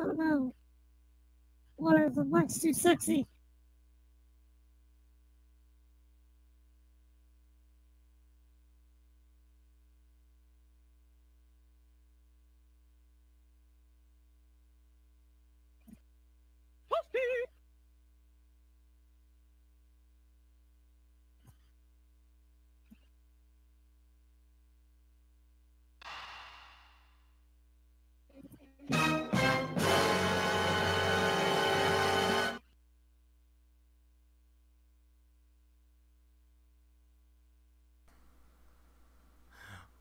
don't know. Water, the mic's too sexy.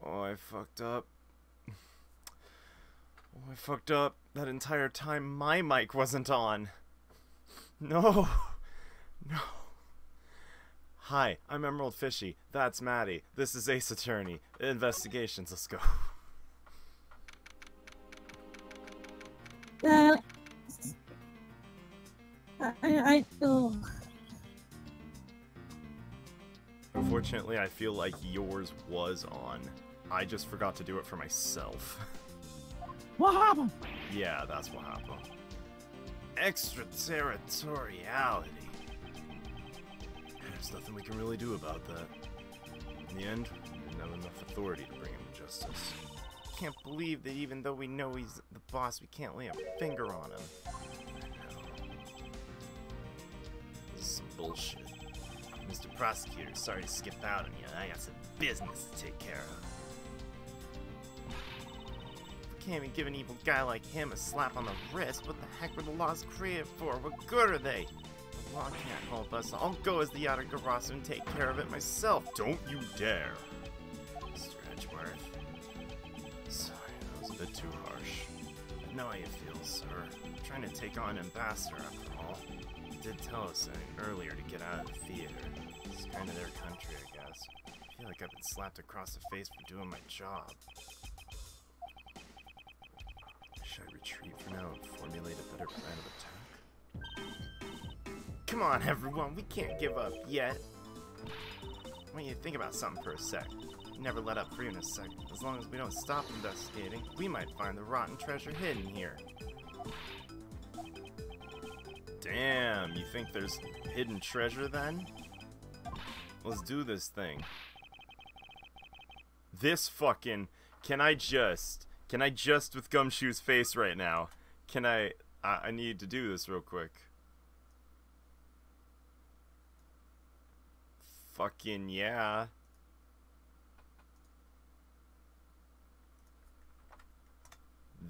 Oh, I fucked up. Oh, I fucked up. That entire time my mic wasn't on. No. No. Hi, I'm Emerald Fishy. That's Maddie. This is Ace Attorney. Investigations, let's go. Oh. Unfortunately, I feel like yours was on. I just forgot to do it for myself. What happened? Yeah, that's what happened. Extraterritoriality. There's nothing we can really do about that. In the end, we didn't have enough authority to bring him to justice. Can't believe that even though we know he's the boss, we can't lay a finger on him. This is some bullshit. Mr. Prosecutor, sorry to skip out on you. I got some business to take care of. We can't even give an evil guy like him a slap on the wrist. What the heck were the laws created for? What good are they? The law can't help us. I'll go as the Yatagarasu and take care of it myself. Don't you dare. Mr. Edgeworth. Sorry, that was a bit too harsh. I know how you feel, sir. I'm trying to take on Ambassador after all. You did tell us earlier to get out of the theater. It's kind of their country, I guess. I feel like I've been slapped across the face for doing my job. Should I retreat for now and formulate a better plan of attack? Come on, everyone, we can't give up yet. Why don't you think about something for a sec? Never let up for even a second. As long as we don't stop investigating, we might find the rotten treasure hidden here. Damn, you think there's hidden treasure then? Let's do this thing. This fucking... Can I just with Gumshoe's face right now? Can I need to do this real quick. Fucking yeah.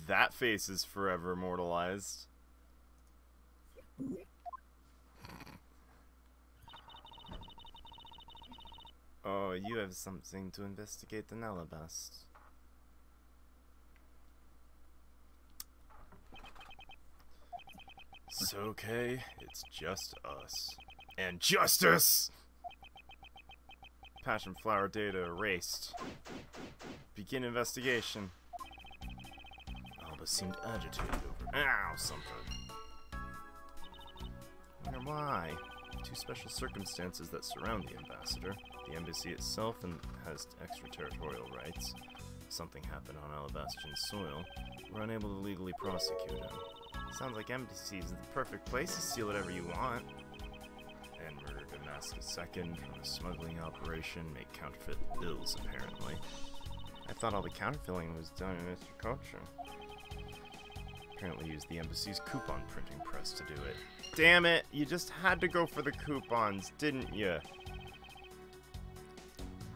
That face is forever immortalized. Oh, you have something to investigate the Alabast. It's okay, it's just us. And justice! Passion flower data erased. Begin investigation. Alba seemed agitated over something. Wonder why. Two special circumstances that surround the ambassador. The embassy itself has extraterritorial rights. Something happened on Alabastian soil. We're unable to legally prosecute him. Sounds like embassy is the perfect place to steal whatever you want. And murder Damascus II from a smuggling operation, make counterfeit bills, apparently. I thought all the counterfeiting was done in Mr. Culture. Apparently used the embassy's coupon printing press to do it. Damn it! You just had to go for the coupons, didn't you?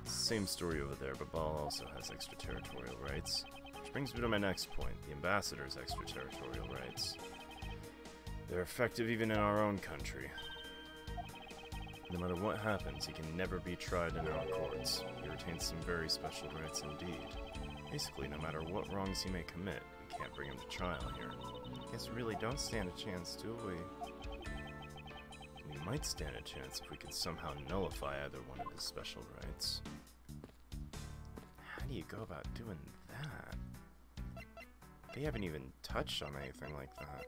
Same story over there, but Baal also has extraterritorial rights. Which brings me to my next point, the ambassador's extraterritorial rights. They're effective even in our own country. No matter what happens, he can never be tried in our courts. He retains some very special rights indeed. Basically, no matter what wrongs he may commit, we can't bring him to trial here. Guess we really don't stand a chance, do we? We might stand a chance if we could somehow nullify either one of his special rights. How do you go about doing that? They haven't even touched on anything like that.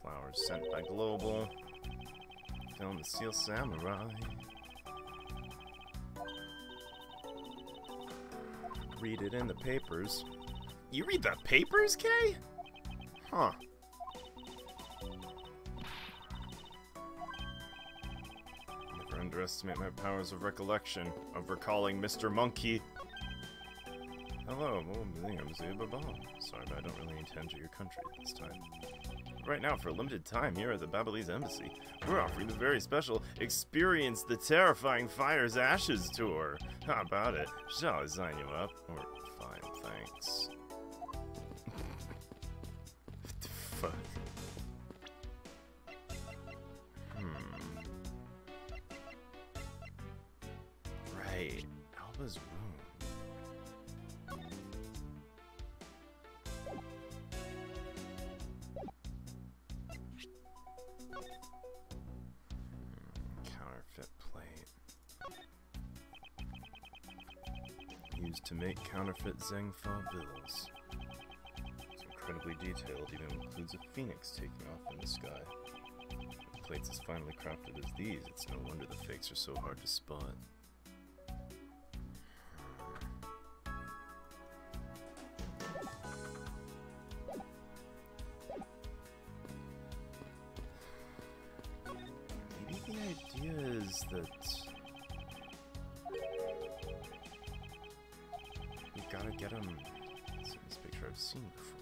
Flowers sent by Global. Film the Seal Samurai. read it in the papers. You read the papers, Kay? Huh. Never underestimate my powers of recollection, of recalling Mr. Monkey. Hello, sorry, but I don't really intend to your country at this time. Right now, for a limited time, here at the Babalese Embassy, we're offering the very special Experience the Terrifying Fire's Ashes tour. How about it? Shall I sign you up? Or, fine, thanks. What the fuck? Right. Alba's room. Counterfeit plate. Used to make counterfeit Zhengfa bills. It's incredibly detailed, even includes a phoenix taking off in the sky. With plates as finely crafted as these, it's no wonder the fakes are so hard to spot. Maybe the idea is that we gotta get him. It's in this picture I've seen before.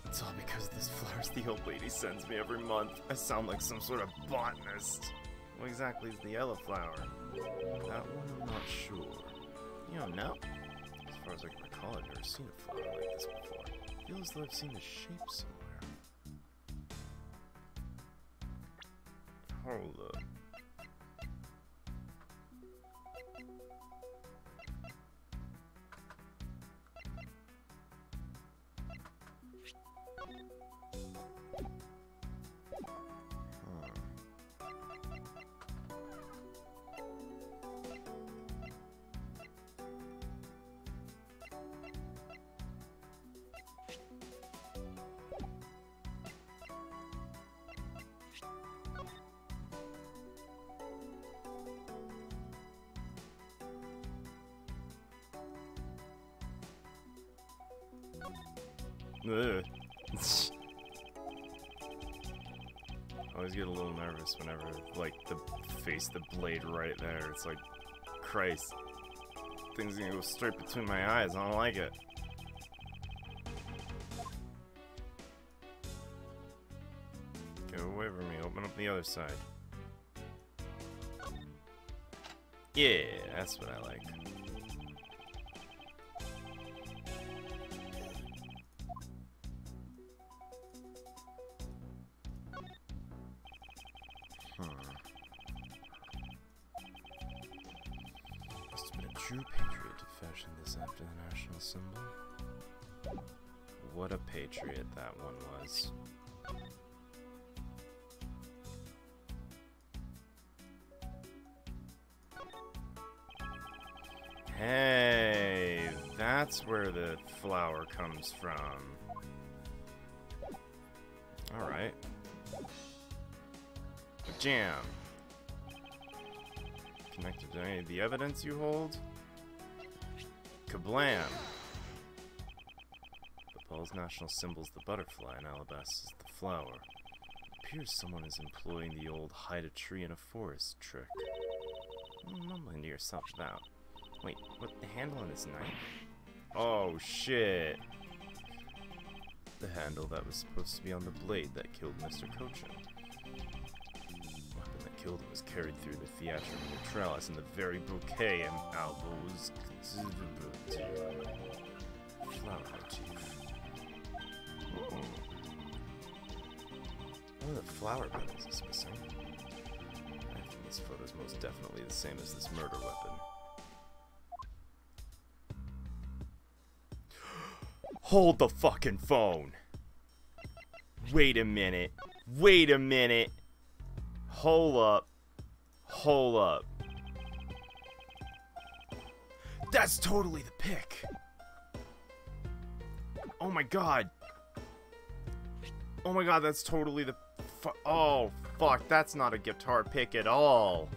It's all because of these flowers the old lady sends me every month. I sound like some sort of botanist. What exactly is the yellow flower? That one I'm not sure. You don't know? As far as I can recall, I've never seen a flower like this before. I feel as though I've seen the shape somewhere. Hold up. Ugh. I always get a little nervous whenever, like, face the blade right there. It's like, Christ. Thing's gonna go straight between my eyes. I don't like it. Go away from me. Open up the other side. Yeah, that's what I like. Must have been a true patriot to fashion this after the national symbol. What a patriot that one was. Hey, that's where the flower comes from. Alright. Jam. Connected to any of the evidence you hold? Kablam! Bapal's national symbol's the butterfly and Alabas is the flower. It appears someone is employing the old hide a tree in a forest trick. What are you mumbling to yourself about? Wait, what, the handle on his knife? Oh shit! The handle that was supposed to be on the blade that killed Mr. Cochin. Killed was carried through the theatrical neutralis in the very bouquet and Albo's flower motif. One of the flower petals is missing. I think this photo is most definitely the same as this murder weapon. Hold the fucking phone! Wait a minute. Wait a minute. Hold up. Hold up. That's totally the pick. Oh my god. Oh my god, that's totally the... Oh, fuck. That's not a guitar pick at all.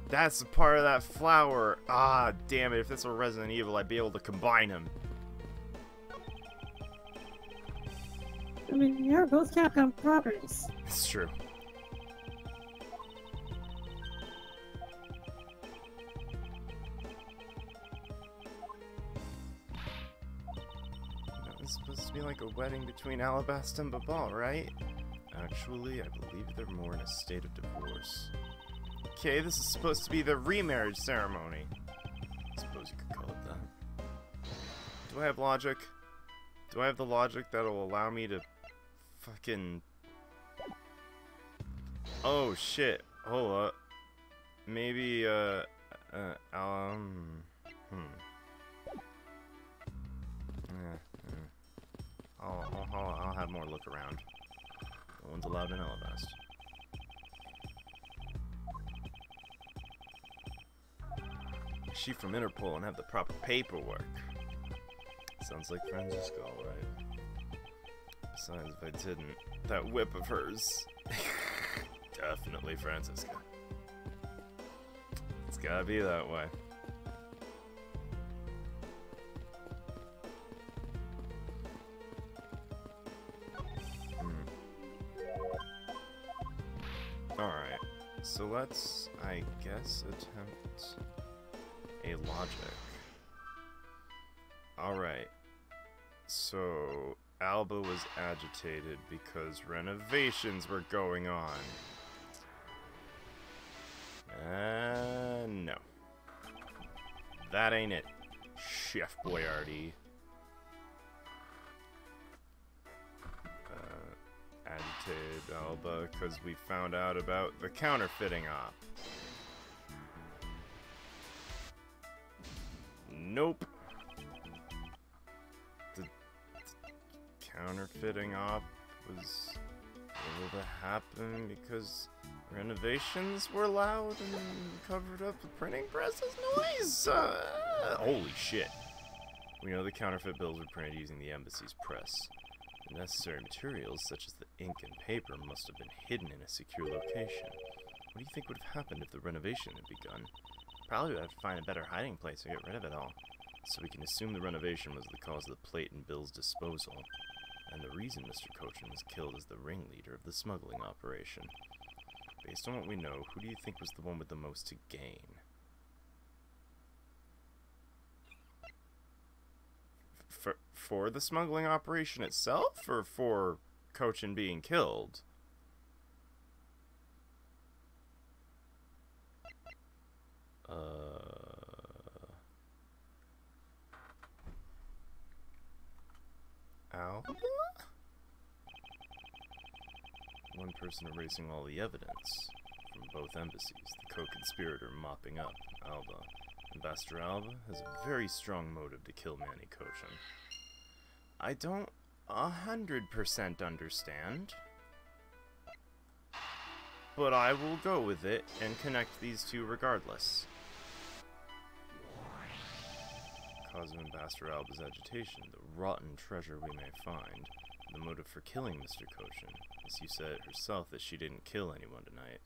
That's a part of that flower. Ah, damn it. If this were Resident Evil, I'd be able to combine them. I mean, they're both Capcom properties. It's true. That was supposed to be like a wedding between Alabasta and Babal, right? Actually, I believe they're more in a state of divorce. Okay, this is supposed to be the remarriage ceremony. I suppose you could call it that. Do I have logic? Do I have the logic that'll allow me to fucking... Oh shit, hold up. Maybe, I'll have more look around. No one's allowed in Alabasta. She from Interpol and have the proper paperwork. Sounds like Francisco, alright. Besides, if I didn't, that whip of hers. Definitely Francisca. It's gotta be that way. Alright, so let's, I guess, attempt a logic. Alright, so Alba was agitated because renovations were going on. No. That ain't it, Chef Boyardee. Agitated Alba because we found out about the counterfeiting op. Nope. The counterfeiting op was able to happen because renovations were loud and covered up the printing press's noise. Holy shit. We know the counterfeit bills were printed using the embassy's press. The necessary materials, such as the ink and paper, must have been hidden in a secure location. What do you think would have happened if the renovation had begun? Probably would have to find a better hiding place to get rid of it all. So we can assume the renovation was the cause of the plate and Bill's disposal. And the reason Mr. Cochin was killed is the ringleader of the smuggling operation. Based on what we know, who do you think was the one with the most to gain? For the smuggling operation itself, or for Cochin being killed? Alba? One person erasing all the evidence from both embassies, the co-conspirator mopping up Alba. Ambassador Alba has a very strong motive to kill Manny Cochin. I don't 100% understand, but I will go with it and connect these two regardless. Cause of Ambassador Alba's agitation, the rotten treasure we may find, the motive for killing Mr. Cochin, as you said herself that she didn't kill anyone tonight.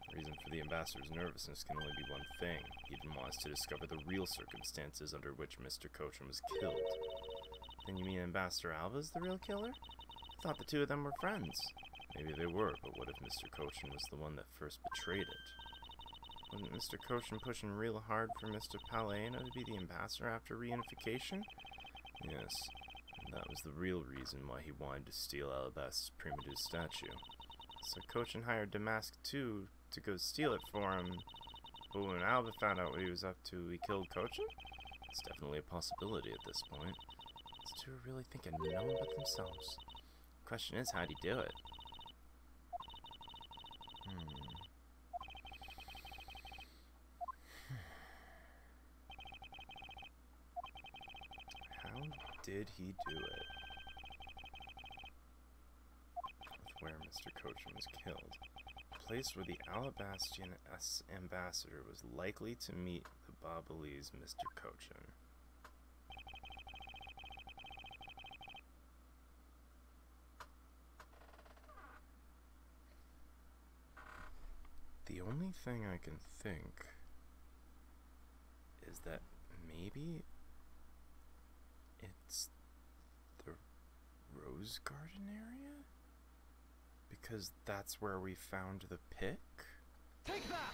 The reason for the ambassador's nervousness can only be one thing. He didn't want us to discover the real circumstances under which Mr. Cochin was killed. Then you mean Ambassador Alba's the real killer? I thought the two of them were friends. Maybe they were, but what if Mr. Cochin was the one that first betrayed it? Wasn't Mr. Cochin pushing real hard for Mr. Palleino to be the ambassador after reunification? Yes, and that was the real reason why he wanted to steal Alabasta's primitive statue. So Cochin hired Damask too to go steal it for him, but when Alba found out what he was up to, he killed Cochin? It's definitely a possibility at this point. These two are really thinking no one but themselves. The question is, how'd he do it? How did he do it? With where Mr. Cochin was killed. place where the Alabastian ambassador was likely to meet the Babalese Mr. Cochin. The only thing I can think is that maybe it's the Rose Garden area? Because that's where we found the pick? Take that!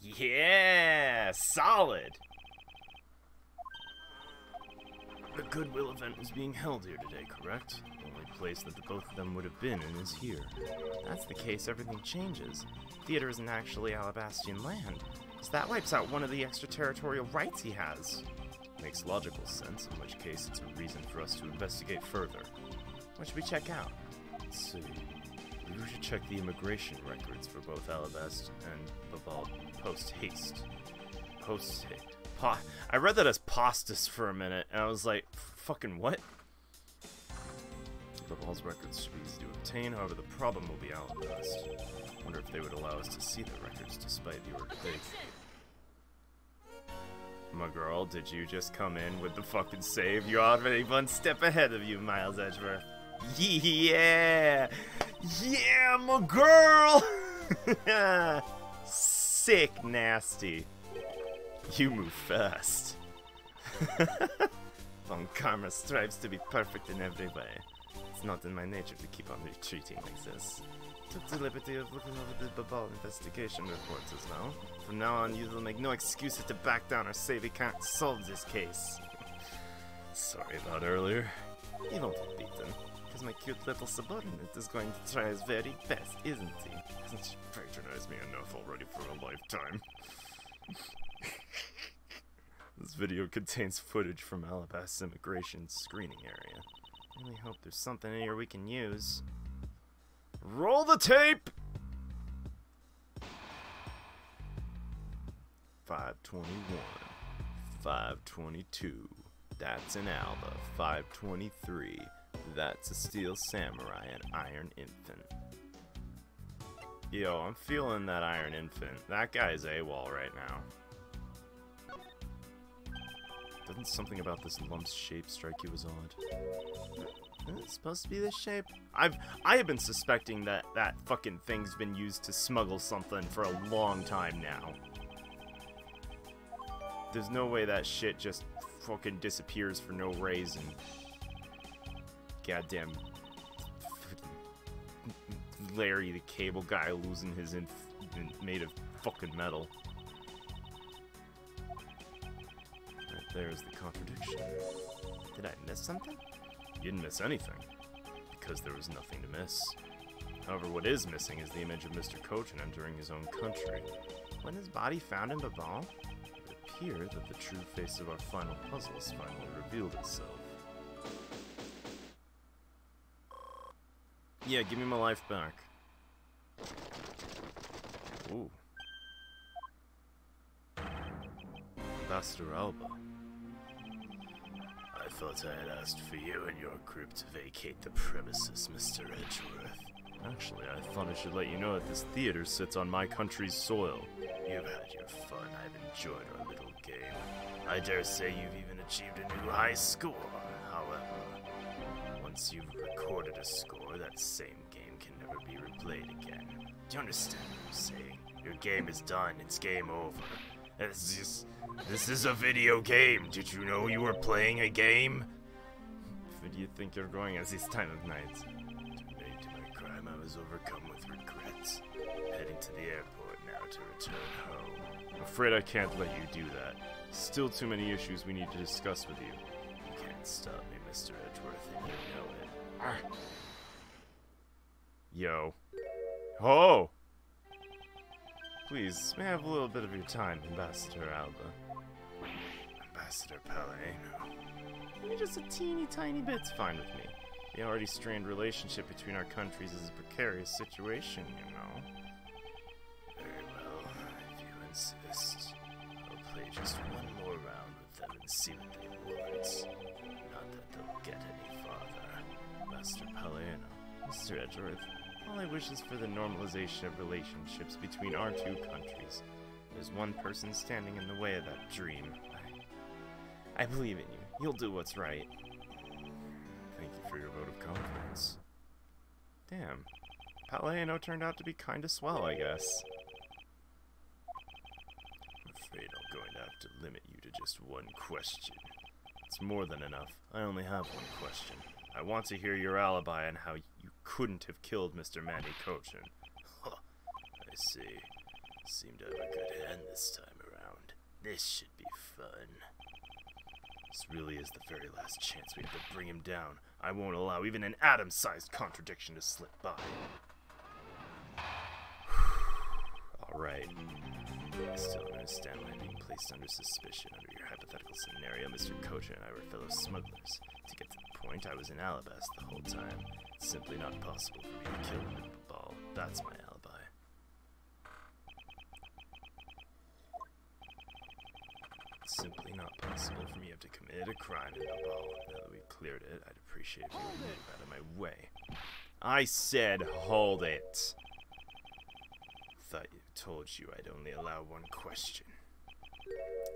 Yeah! Solid! The Goodwill event was being held here today, correct? The only place that the both of them would have been in is here. If that's the case, everything changes. Theater isn't actually Alabastian land, so that wipes out one of the extraterritorial rights he has. Makes logical sense, in which case it's a reason for us to investigate further. What should we check out? Let's see. Maybe we should check the immigration records for both Alabast and Babal post-haste. Post-haste. I read that as postus for a minute, and I was like, fucking what? Babal's records should be easy to obtain, however the problem will be Alabast. I wonder if they would allow us to see the records despite the order. My girl, did you just come in with the fucking save? You're already one step ahead of you, Miles Edgeworth. Yeah! Yeah, my girl! Sick nasty. You move fast. Von Karma strives to be perfect in every way. It's not in my nature to keep on retreating like this. Took the liberty of looking over the Babal investigation reports as well. From now on, you will make no excuses to back down or say we can't solve this case. Sorry about earlier. You won't be beaten, because my cute little subordinate is going to try his very best, isn't he? Hasn't she patronized me enough already for a lifetime? This video contains footage from Alabast's immigration screening area. I really hope there's something in here we can use. Roll the tape! 521. 522. That's an Alba. 523. That's a Steel Samurai and Iron Infant. Yo, I'm feeling that Iron Infant. That guy's AWOL right now. Doesn't something about this lump's shape strike you as odd? It's supposed to be this shape? I have been suspecting that that fucking thing's been used to smuggle something for a long time now. There's no way that shit just fucking disappears for no reason. Goddamn Larry the Cable Guy losing his made of fucking metal. Right there's the contradiction. Did I miss something? You didn't miss anything, because there was nothing to miss. However, what is missing is the image of Mr. Cochin entering his own country. When his body found in Babal, it appeared that the true face of our final puzzle has finally revealed itself. Yeah, give me my life back. Ooh. Ambassador Alba. I thought I had asked for you and your group to vacate the premises, Mr. Edgeworth. Actually, I thought I should let you know that this theater sits on my country's soil. You've had your fun. I've enjoyed our little game. I dare say you've even achieved a new high score. However, once you've recorded a score, that same game can never be replayed again. Do you understand what I'm saying? Your game is done. It's game over. This is a video game. Did you know you were playing a game? Where do you think you're going at this time of night? Made to my crime, I was overcome with regrets. Heading to the airport now to return home. I'm afraid I can't let you do that. Still too many issues we need to discuss with you. You can't stop me, Mr. Edgeworth, and you know it. Arr. Yo. Oh! Please, may I have a little bit of your time, Ambassador Alba? Ambassador Palladino. Maybe just a teeny tiny bit's fine with me. The already strained relationship between our countries is a precarious situation, you know. Very well, if you insist. I'll play just one more round with them and see what they want. Not that they'll get any farther. Ambassador Palladino. Mr. Edgeworth, All I wish is for the normalization of relationships between our two countries. There's one person standing in the way of that dream. I believe in you. You'll do what's right. Thank you for your vote of confidence. Damn. Palaiano turned out to be kinda swell, I guess. I'm afraid I'm going to have to limit you to just one question. It's more than enough. I only have one question. I want to hear your alibi on how you couldn't have killed Mr. Manny Cochin. Huh. I see. Seem to have a good hand this time around. This should be fun. This really is the very last chance we have to bring him down. I won't allow even an atom-sized contradiction to slip by. Alright. I still don't understand why I'm being placed under suspicion under your hypothetical scenario. Mr. Cochin and I were fellow smugglers. To get to the point, I was in Alabast the whole time. It's simply not possible for me to kill him at the ball. That's my alibi. It's simply not possible for me to commit a crime in the ball. Now that we've cleared it, I'd appreciate if you would move out of my way. I said hold it! Thought you told you I'd only allow one question.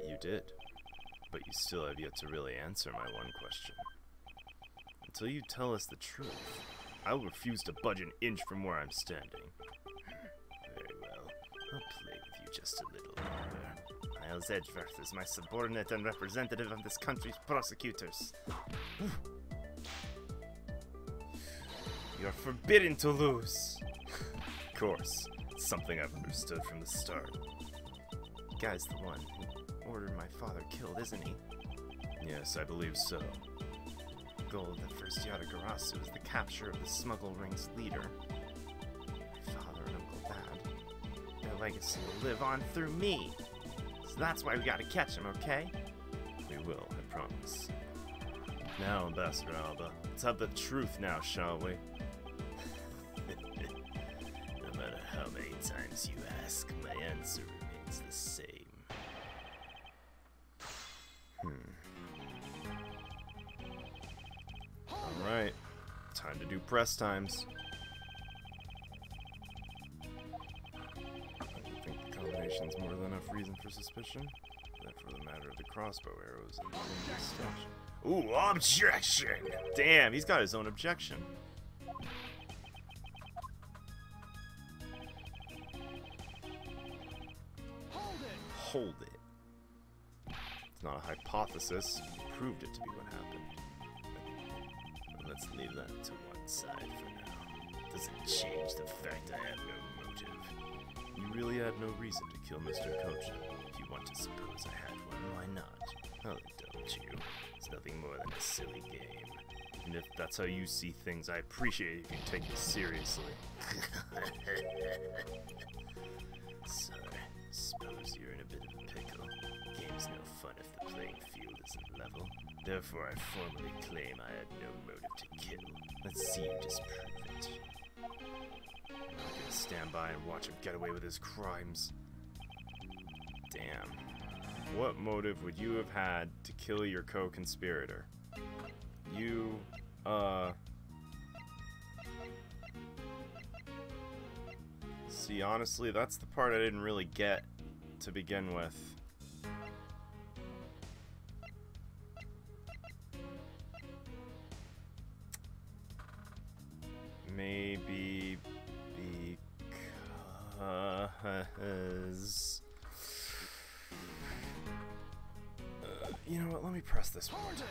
You did. But you still have yet to really answer my one question. Until you tell us the truth, I will refuse to budge an inch from where I'm standing. Very well. I'll play with you just a little longer. Miles Edgeworth is my subordinate and representative of this country's prosecutors. You're forbidden to lose. Of course. It's something I've understood from the start. The guy's the one who ordered my father killed, isn't he? Yes, I believe so. The goal of the first Yatagarasu is the capture of the smuggle ring's leader. My father and Uncle Bad. Their legacy will live on through me. So that's why we gotta catch him, okay? We will, I promise. Now, Ambassador Alba, let's have the truth now, shall we? No matter how many times you ask, my answer remains the same. Alright, time to do press times. I think the combination's more than enough reason for suspicion. That for the matter of the crossbow arrows and the stash. Ooh, objection! Damn, he's got his own objection. Hold it. It's not a hypothesis. You proved it to be what happened. But let's leave that to one side for now. Doesn't change the fact I have no motive. You really had no reason to kill Mr. Cochin. If you want to suppose I had one, why not? Oh, don't you? It's nothing more than a silly game. And if that's how you see things, I appreciate it if you take it seriously. Sorry, suppose you're in a bit of a pickle. Game's no fun if the playing field isn't level. Therefore, I formally claim I had no motive to kill. Let's see you disprove it. I'm not gonna stand by and watch him get away with his crimes. Damn. What motive would you have had to kill your co-conspirator? You, See, honestly, that's the part I didn't really get to begin with. Maybe because... you know what, let me press this one more time.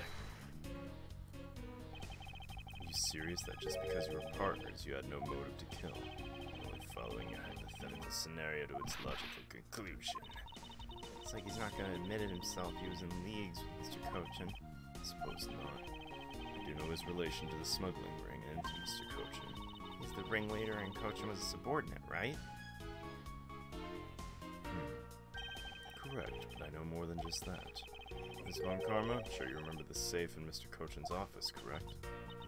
Are you serious that just because you were partners, you had no motive to kill? Only following your hypothetical scenario to its logical conclusion. It's like he's not going to admit it himself. He was in leagues with Mr. Cochin. I suppose not. I do know his relation to the smuggling ring and to Mr. Cochin. He's the ringleader and Cochin was a subordinate, right? Correct, but I know more than just that. Ms. Von Karma, I'm sure you remember the safe in Mr. Cochin's office, correct?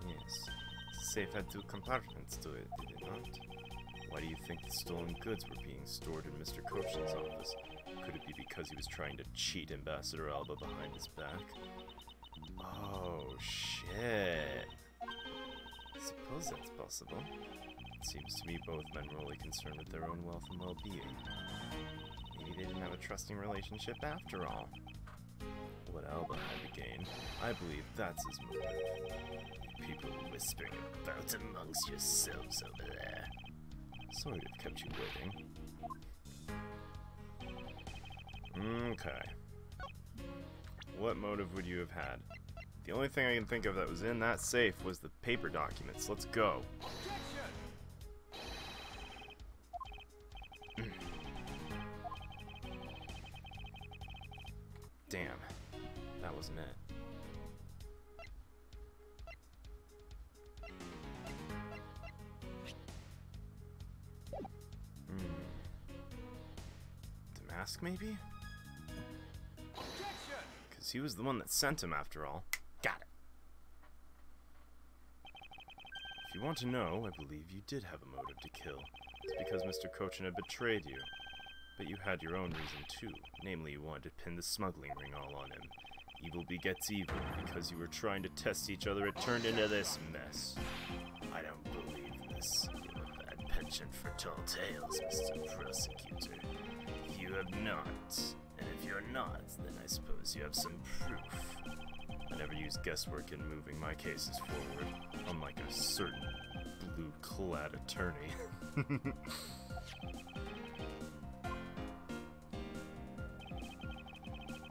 Yes. The safe had 2 compartments to it, did it not? Why do you think the stolen goods were being stored in Mr. Cochin's office? Could it be because he was trying to cheat Ambassador Alba behind his back? Oh, shit. I suppose that's possible. It seems to me both men were only concerned with their own wealth and well-being. Maybe they didn't have a trusting relationship after all. What Alba had to gain, I believe that's his motive. People whispering about amongst yourselves over there. Sorry to have kept you waiting. Okay. What motive would you have had? The only thing I can think of that was in that safe was the paper documents. Let's go. Damn. That wasn't it. The mask, maybe? Because he was the one that sent him, after all. Got it. If you want to know, I believe you did have a motive to kill. It's because Mr. Cochin had betrayed you. But you had your own reason too. Namely, you wanted to pin the smuggling ring all on him. Evil begets evil. Because you were trying to test each other, it turned into this mess. I don't believe this. You have a bad penchant for tall tales, Mr. Prosecutor. You have not. And if you're not, then I suppose you have some proof. I never use guesswork in moving my cases forward, unlike a certain blue-clad attorney.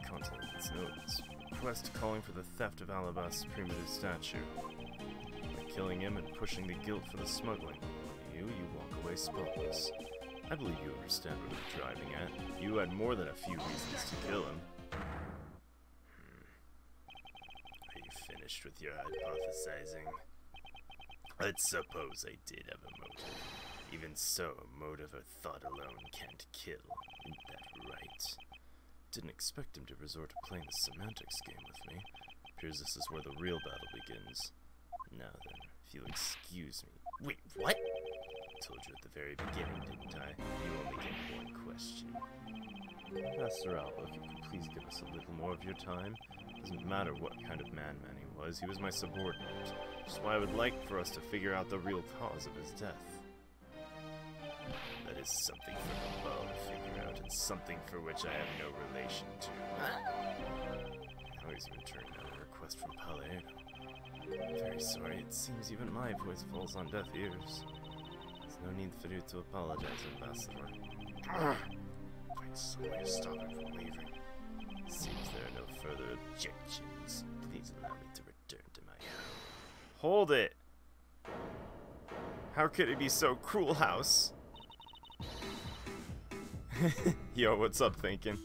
Content of its notes. Request calling for the theft of Alabast's primitive statue. By killing him and pushing the guilt for the smuggling on you, you walk away spotless. I believe you understand what I'm driving at. You had more than a few reasons to kill him. Are you finished with your hypothesizing? Let's suppose I did have a motive. Even so, motive or thought alone can't kill. Isn't that right? Didn't expect him to resort to playing the semantics game with me. Appears this is where the real battle begins. Now then, if you'll excuse me. Wait, what? Told you at the very beginning, didn't I? You only get one question. Master Alba, if you could please give us a little more of your time. Doesn't matter what kind of man he was my subordinate. Which is why I would like for us to figure out the real cause of his death. That is something for the law to figure out, and something for which I have no relation to. Now he's returning a request from pt8. Very sorry, it seems even my voice falls on deaf ears. There's no need for you to apologize, Ambassador. Find some way to stop him from leaving. Seems there are no further objections. Please allow me to return to my home. Hold it! How could it be so cruel, House? Yo, what's up, thinking?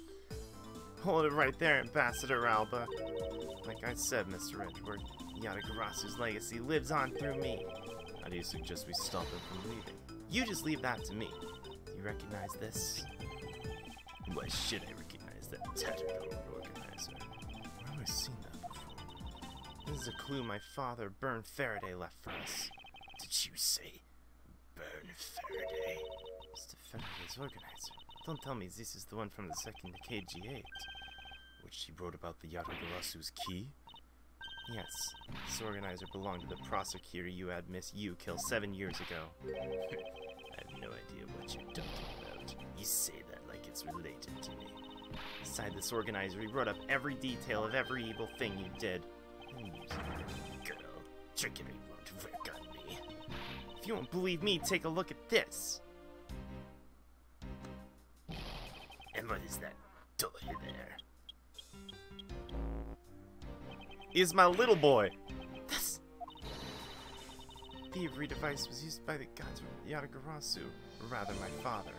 Hold it right there, Ambassador Alba. Like I said, Mr. Edgeworth, Yatagarasu's legacy lives on through me. How do you suggest we stop him from leaving? You just leave that to me. Do you recognize this? Why should I recognize that tattered old organizer? Where have I seen that before? This is a clue my father, Byrne Faraday, left for us. Did you say Byrne Faraday? Mr. Faraday's organizer. Don't tell me this is the one from the second KG8. Which he wrote about the Yatagarasu's key? Yes, this organizer belonged to the prosecutor you had Miss Yu kill 7 years ago. I have no idea what you're talking about. You say that like it's related to me. Beside this organizer, he wrote up every detail of every evil thing you did. Girl, trickery won't work on me. If you won't believe me, take a look at this. And what is that toy there? Is my little boy. This thievery device was used by the gods of Yatagarasu, or rather my father.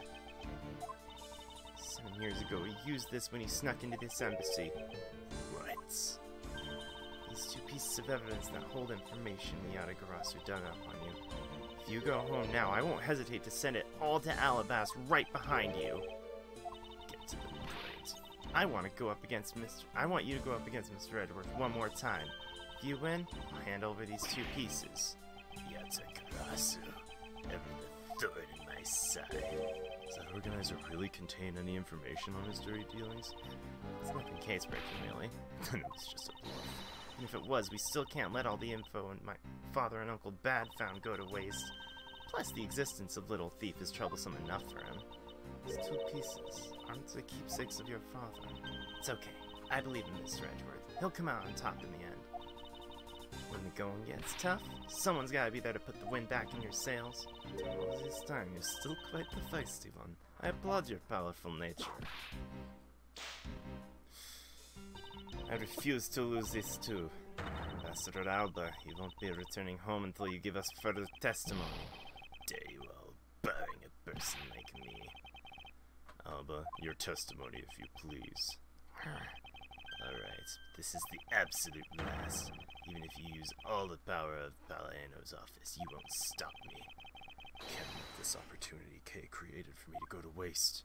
7 years ago, he used this when he snuck into this embassy. What? These two pieces of evidence that hold information the Yatagarasu dug up on you. If you go home now, I won't hesitate to send it all to Alabast right behind you. Get to the point. I want you to go up against Mr. Edgeworth one more time. If you win, I'll hand over these two pieces. Yatagarasu, ever the thorn in my side. Does that organizer really contain any information on his dirty dealings? It's nothing case-breaking, really. It's just a bluff. And if it was, we still can't let all the info and my father and Uncle Bad found go to waste. Plus, the existence of Little Thief is troublesome enough for him. These 2 pieces aren't the keepsakes of your father. It's okay. I believe in Mr. Edgeworth. He'll come out on top in the end. When the going gets tough, someone's gotta be there to put the wind back in your sails. All this time, you're still quite the feisty one. I applaud your powerful nature. I refuse to lose this too. Ambassador Alba, you won't be returning home until you give us further testimony. Dare you all, barring a person like me. Alba, your testimony if you please. Alright, this is the absolute last. Even if you use all the power of Palaiano's office, you won't stop me. Can't let this opportunity Kay created for me to go to waste.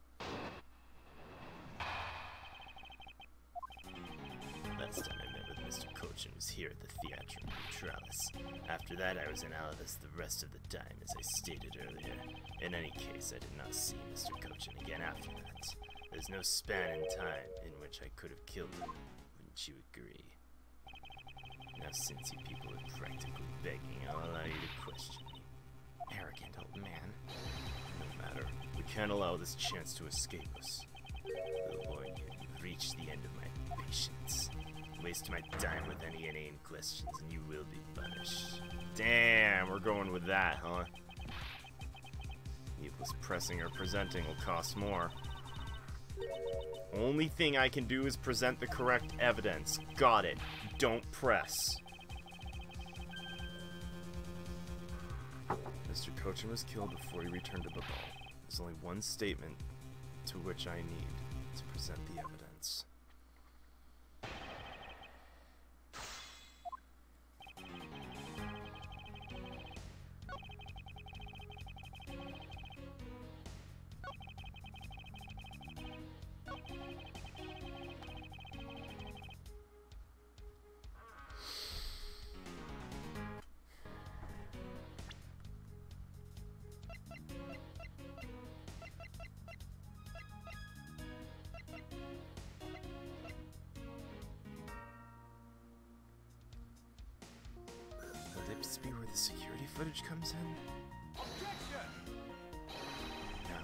Last time I met with Mr. Cochin was here at the Theatrum Neutralis. After that, I was in Alvis the rest of the time, as I stated earlier. In any case, I did not see Mr. Cochin again after that. There's no span in time in which I could have killed him. Wouldn't you agree? Now, since you people are practically begging, I'll allow you to question me. Arrogant old man. No matter. We can't allow this chance to escape us. I'll warn you, you've reached the end of my patience. Waste my time with any inane questions and you will be punished. Damn, we're going with that, huh? Needless pressing or presenting will cost more. Only thing I can do is present the correct evidence. Got it. Don't press. Mr. Cochin was killed before he returned to Babal. There's only one statement to which I need to present the evidence. This be where the security footage comes in? Objection! No.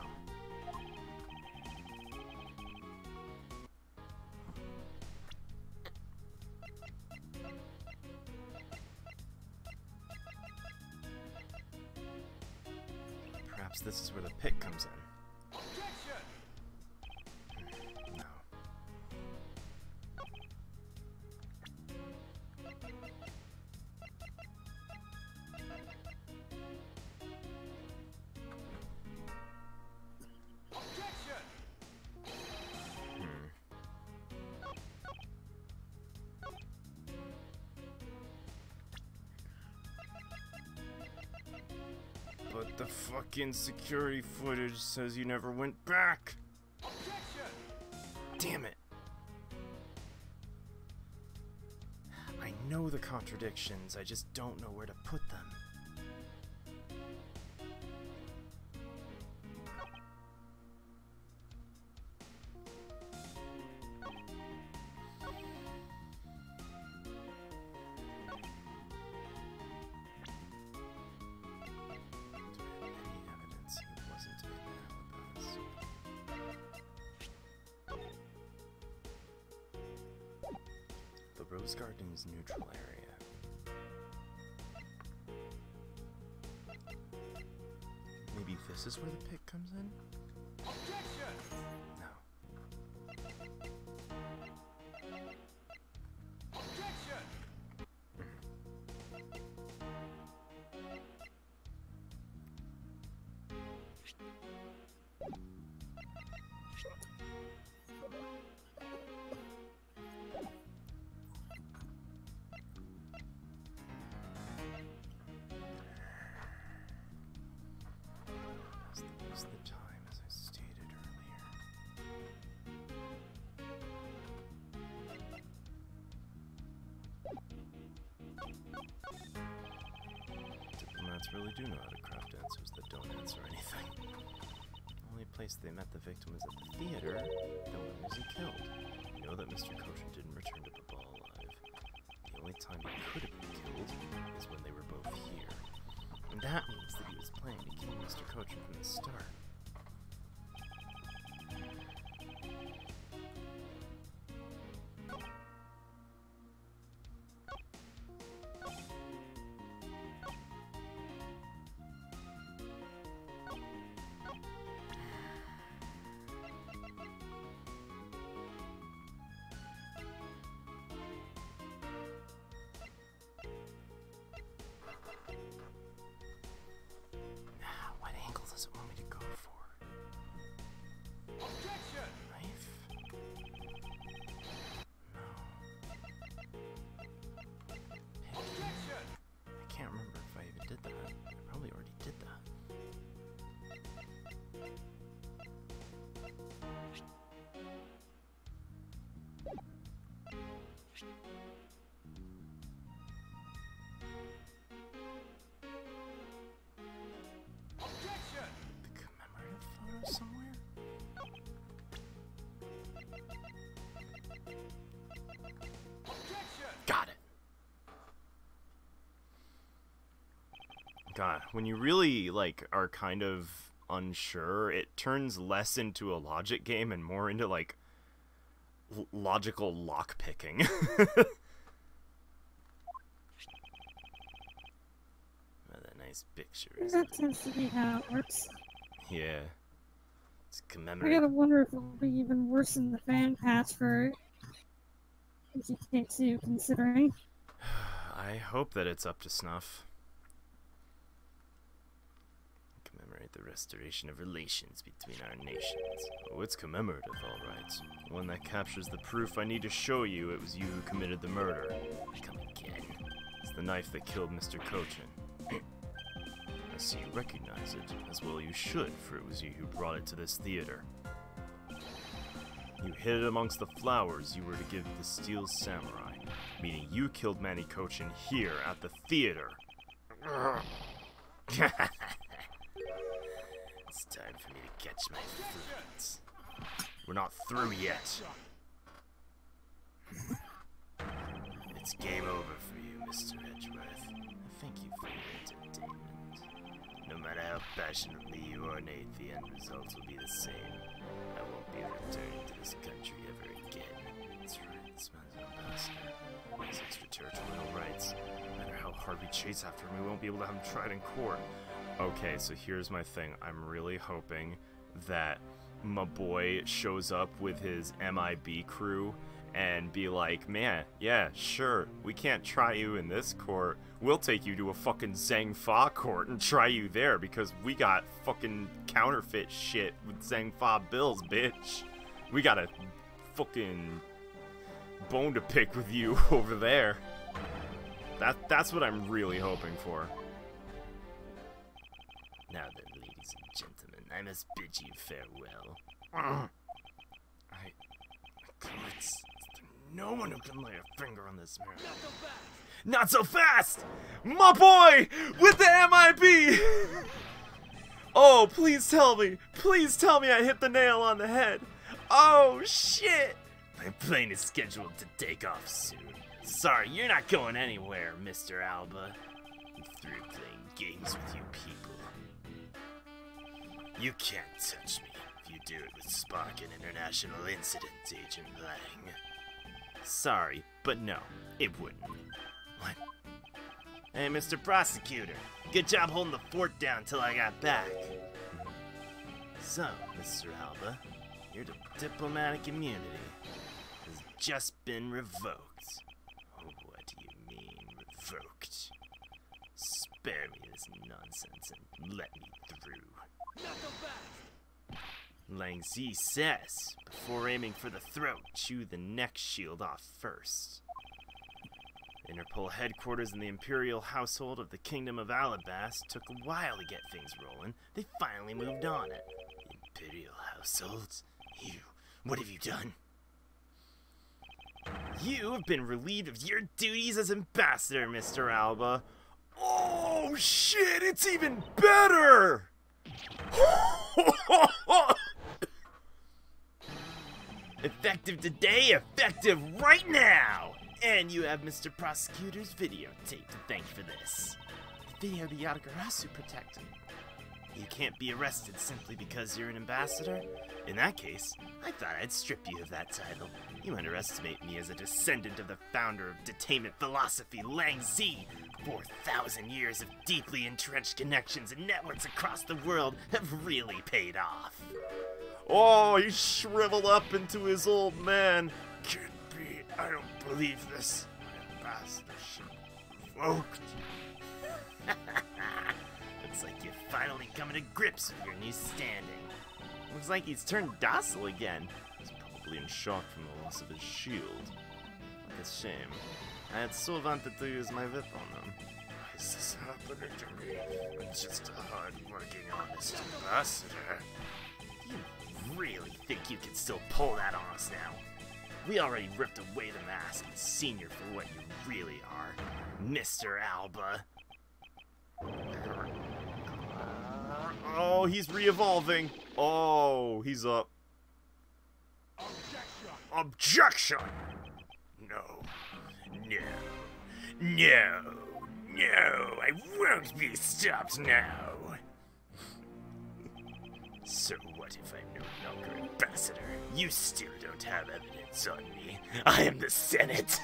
Perhaps this is where the pit comes in. Objection! No. But the fucking security footage says you never went back. Objection! Damn it. I know the contradictions, I just don't know where to put them. The Rose Garden's neutral area. Maybe this is where the pit comes in? Objection! No. Objection! The time, as I stated earlier. Diplomats really do know how to craft answers that don't answer anything. The only place they met the victim was at the theater, then when was he killed? We know that Mr. Cochin didn't return to Babal alive. The only time he could have been killed is when they were both here. And that means that he was planning to kill Mr. Coachman from the start. What angle does it want me to go for? Objection! Knife? No. Objection! I can't remember if I even did that. I probably already did that. Objection! The commemorative photo somewhere? Objection! Got it! God, when you really, like, are kind of unsure, it turns less into a logic game and more into, like, logical lockpicking. What a nice picture, isn't That tends to be how it works. it? Yeah. It's I commemorative. gotta wonder if it'll be even worse than the fan patch for pt8, considering. I hope that it's up to snuff. Commemorate the restoration of relations between our nations. Oh, it's commemorative, all right. One that captures the proof I need to show you it was you who committed the murder. Come again. It's the knife that killed Mr. Cochin. I see you recognize it, as well you should, for it was you who brought it to this theater. You hid it amongst the flowers you were to give the Steel Samurai, meaning you killed Manny Cochin here at the theater. It's time for me to catch my friends. We're not through yet. It's game over for you, Mr. Edgeworth. Thank you for your entertainment. No matter how passionately you ornate, the end results will be the same. I won't be returning to this country ever again. That's right, this man's an ambassador. He has extraterritorial rights. No matter how hard we chase after him, we won't be able to have him tried in court. Okay, so here's my thing. I'm really hoping that my boy shows up with his MIB crew and be like, man, yeah, sure, we can't try you in this court. We'll take you to a fucking Zhang Fa court and try you there because we got fucking counterfeit shit with Zhang Fa bills, bitch. We got a fucking bone to pick with you over there. That's what I'm really hoping for. Now then, ladies and gentlemen, I must bid you farewell. No one who can lay a finger on this man. Not so fast! My boy with the MIB! Oh, please tell me. Please tell me I hit the nail on the head. Oh, shit! My plane is scheduled to take off soon. Sorry, you're not going anywhere, Mr. Alba. I'm through playing games with you people. You can't touch me. If you do, it would spark an international incident, Agent Lang. Sorry, but no, it wouldn't. What? Hey, Mr. Prosecutor. Good job holding the fort down till I got back. So, Mr. Alba, your diplomatic immunity has just been revoked. Oh, what do you mean, revoked? Spare me this nonsense and let me through. Lang Zi says, before aiming for the throat, chew the neck shield off first. Interpol headquarters in the Imperial household of the Kingdom of Alabast took a while to get things rolling. They finally moved on it. Imperial household? You, what have you done? You have been relieved of your duties as ambassador, Mr. Alba. Oh, shit, it's even better! Effective today, effective right now! And you have Mr. Prosecutor's videotape to thank for this. video the Yatagarasu protected. You can't be arrested simply because you're an ambassador? In that case, I thought I'd strip you of that title. You underestimate me as a descendant of the founder of detainment philosophy, Lang Zi. 4,000 years of deeply entrenched connections and networks across the world have really paid off. Oh, he shriveled up into his old man. Can't be. I don't believe this. My ambassadorship revoked. Looks like you're finally coming to grips with your new standing. Looks like he's turned docile again. He's probably in shock from the loss of his shield. Like a shame. I had so wanted to use my whip on them. Why is this happening to me? I'm just a hard-working, honest ambassador. Do you really think you can still pull that on us now? We already ripped away the mask and seen you for what you really are, Mr. Alba. Oh, he's re-evolving. Oh, he's up. Objection! No. No. No. No. I won't be stopped now. So what if I'm no longer ambassador? You still don't have evidence on me. I am the Senate.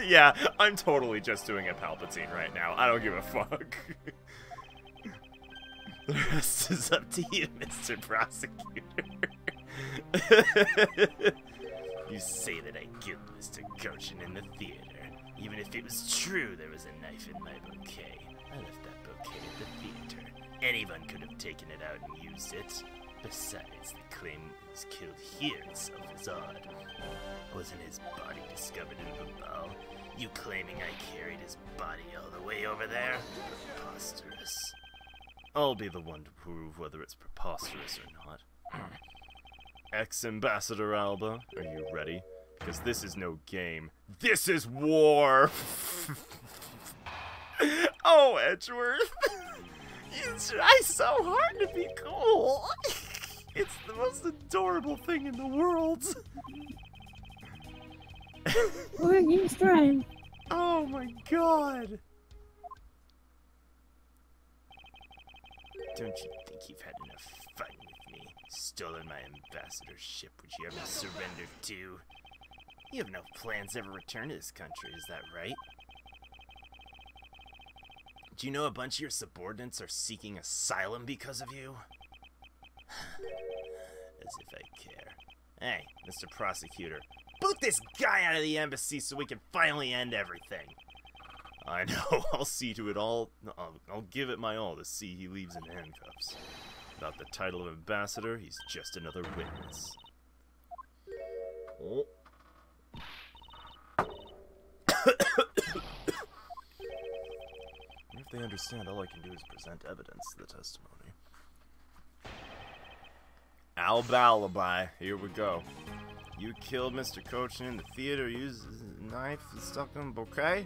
Yeah, I'm totally just doing a Palpatine right now. I don't give a fuck. The rest is up to you, Mr. Prosecutor. You say that I killed Mr. Cochin in the theater. Even if it was true there was a knife in my bouquet. I left that bouquet at the theater. Anyone could have taken it out and used it. Besides, the claim it was killed here itself is odd. Wasn't his body discovered in the ball? You claiming I carried his body all the way over there? Preposterous. I'll be the one to prove whether it's preposterous or not. Ex-Ambassador Alba, are you ready? Because this is no game. This is war! Oh, Edgeworth! You try so hard to be cool! It's the most adorable thing in the world! What are you trying? Oh my god! Don't you think you've had enough fun with me? Stolen my ambassadorship, which you haven't surrendered to. You have no plans to ever return to this country, is that right? Do you know a bunch of your subordinates are seeking asylum because of you? As if I care. Hey, Mr. Prosecutor, boot this guy out of the embassy so we can finally end everything. I know, I'll see to it all. I'll give it my all to see he leaves in handcuffs. Without the title of ambassador, he's just another witness. Oh. If they understand, all I can do is present evidence to the testimony. Alibi, here we go. You killed Mr. Cochin in the theater, used a knife and stuck in a bouquet?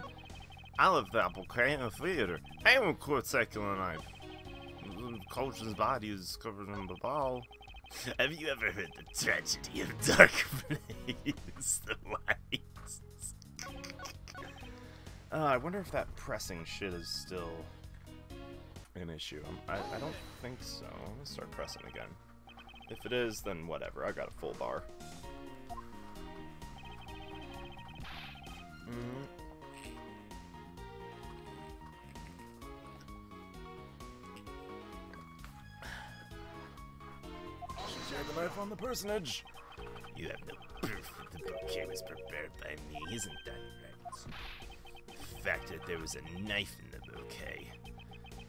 I left that bouquet in the theater. Anyone could take a knife. Cochin's body is covered in the ball. Have you ever heard the tragedy of Dark Blaze the Lights? I wonder if that pressing shit is still an issue. I don't think so. I'm gonna start pressing again. If it is, then whatever. I got a full bar. She had the knife on the personage. You have no proof that the bouquet was prepared by me, isn't that right? The fact that there was a knife in the bouquet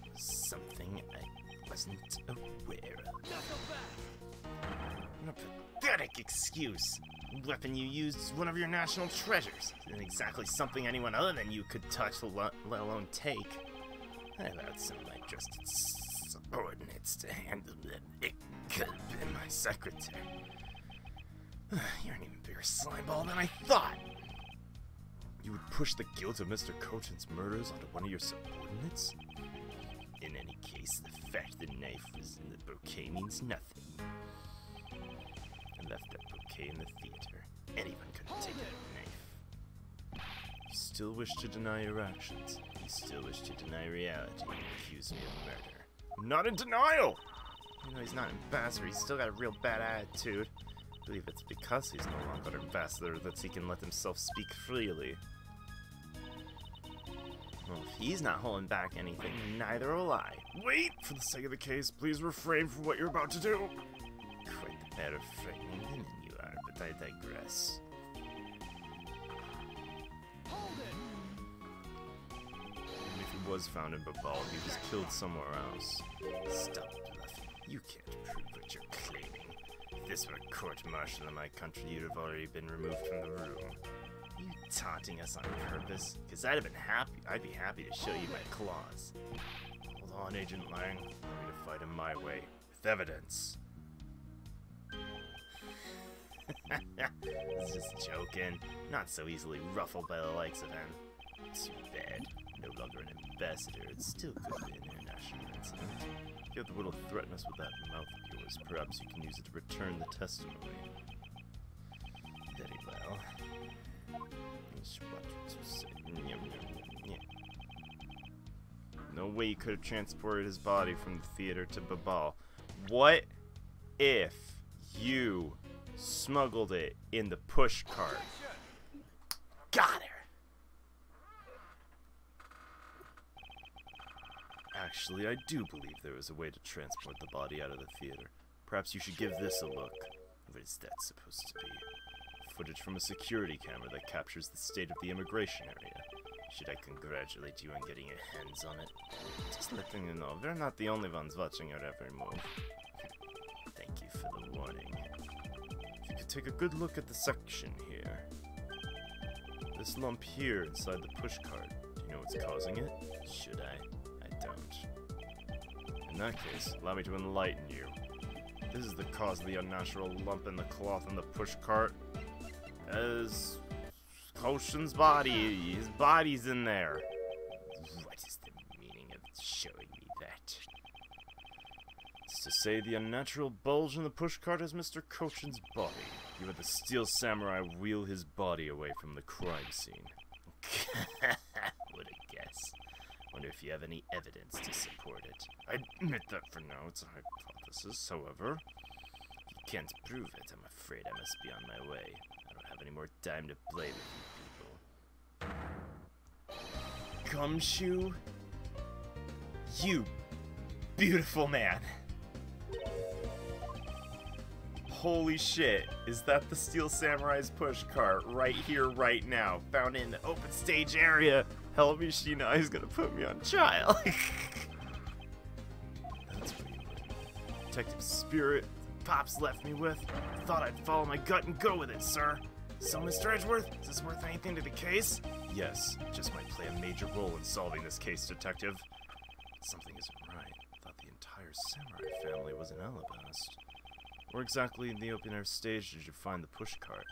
was something I wasn't aware of. What a pathetic excuse. The weapon you used is one of your national treasures. Isn't exactly something anyone other than you could touch, let alone take. I allowed some of my trusted subordinates to handle it. It could have been my secretary. You're an even bigger slimeball than I thought. You would push the guilt of Mr. Cochin's murders onto one of your subordinates? In any case, the fact the knife was in the bouquet means nothing. I left that bouquet in the theater. Anyone could have taken a knife. You still wish to deny your actions. You still wish to deny reality and accuse me of murder. I'm not in denial! You know, he's not ambassador, he's still got a real bad attitude. I believe it's because he's no longer ambassador that he can let himself speak freely. Well, if he's not holding back anything, neither will I. Wait! For the sake of the case, please refrain from what you're about to do. Quite the pair of frightening women you are, but I digress. Hold it! Even if he was found in Babal, he was killed somewhere else. Stop bluffing. You can't prove what you're claiming. If this were a court-martial in my country, you'd have already been removed from the room. Are you taunting us on purpose? Because I'd be happy to show you my claws. Hold on, Agent Lang. I'm going to fight him my way. With evidence. I was just joking. Not so easily ruffled by the likes of him. Too bad. No longer an ambassador. It still could be an international incident. If you have the will to threaten us with that mouth of yours, perhaps you can use it to return the testimony. Very well. No way you could have transported his body from the theater to Babal. What if you smuggled it in the push cart? Got her! Actually, I do believe there is a way to transport the body out of the theater. Perhaps you should give this a look. What is that supposed to be? Footage from a security camera that captures the state of the immigration area. Should I congratulate you on getting your hands on it? Just letting you know, they're not the only ones watching your every move. Thank you for the warning. If you could take a good look at the section here. This lump here inside the pushcart. Do you know what's causing it? Should I? I don't. In that case, allow me to enlighten you. This is the cause of the unnatural lump in the cloth on the pushcart. As Koshin's body, his body's in there. What is the meaning of showing me that? It's to say the unnatural bulge in the pushcart is Mr. Koshin's body. You had the steel samurai wheel his body away from the crime scene. What a guess. Wonder if you have any evidence to support it. I admit that for now it's a hypothesis, however. If you can't prove it, I'm afraid I must be on my way. I don't have any more time to play with you people. Gumshoe? You beautiful man! Holy shit, is that the Steel Samurai's pushcart right here, right now? Found in the open stage area. Help me, Shina, he's gonna put me on trial. That's what you were. Detective Spirit, Pops left me with. Thought I'd follow my gut and go with it, sir. So, Mr. Edgeworth, is this worth anything to the case? Yes, it just might play a major role in solving this case, Detective. Something isn't right. I thought the entire Samurai family was in Alabast. Where exactly in the open-air stage did you find the pushcart?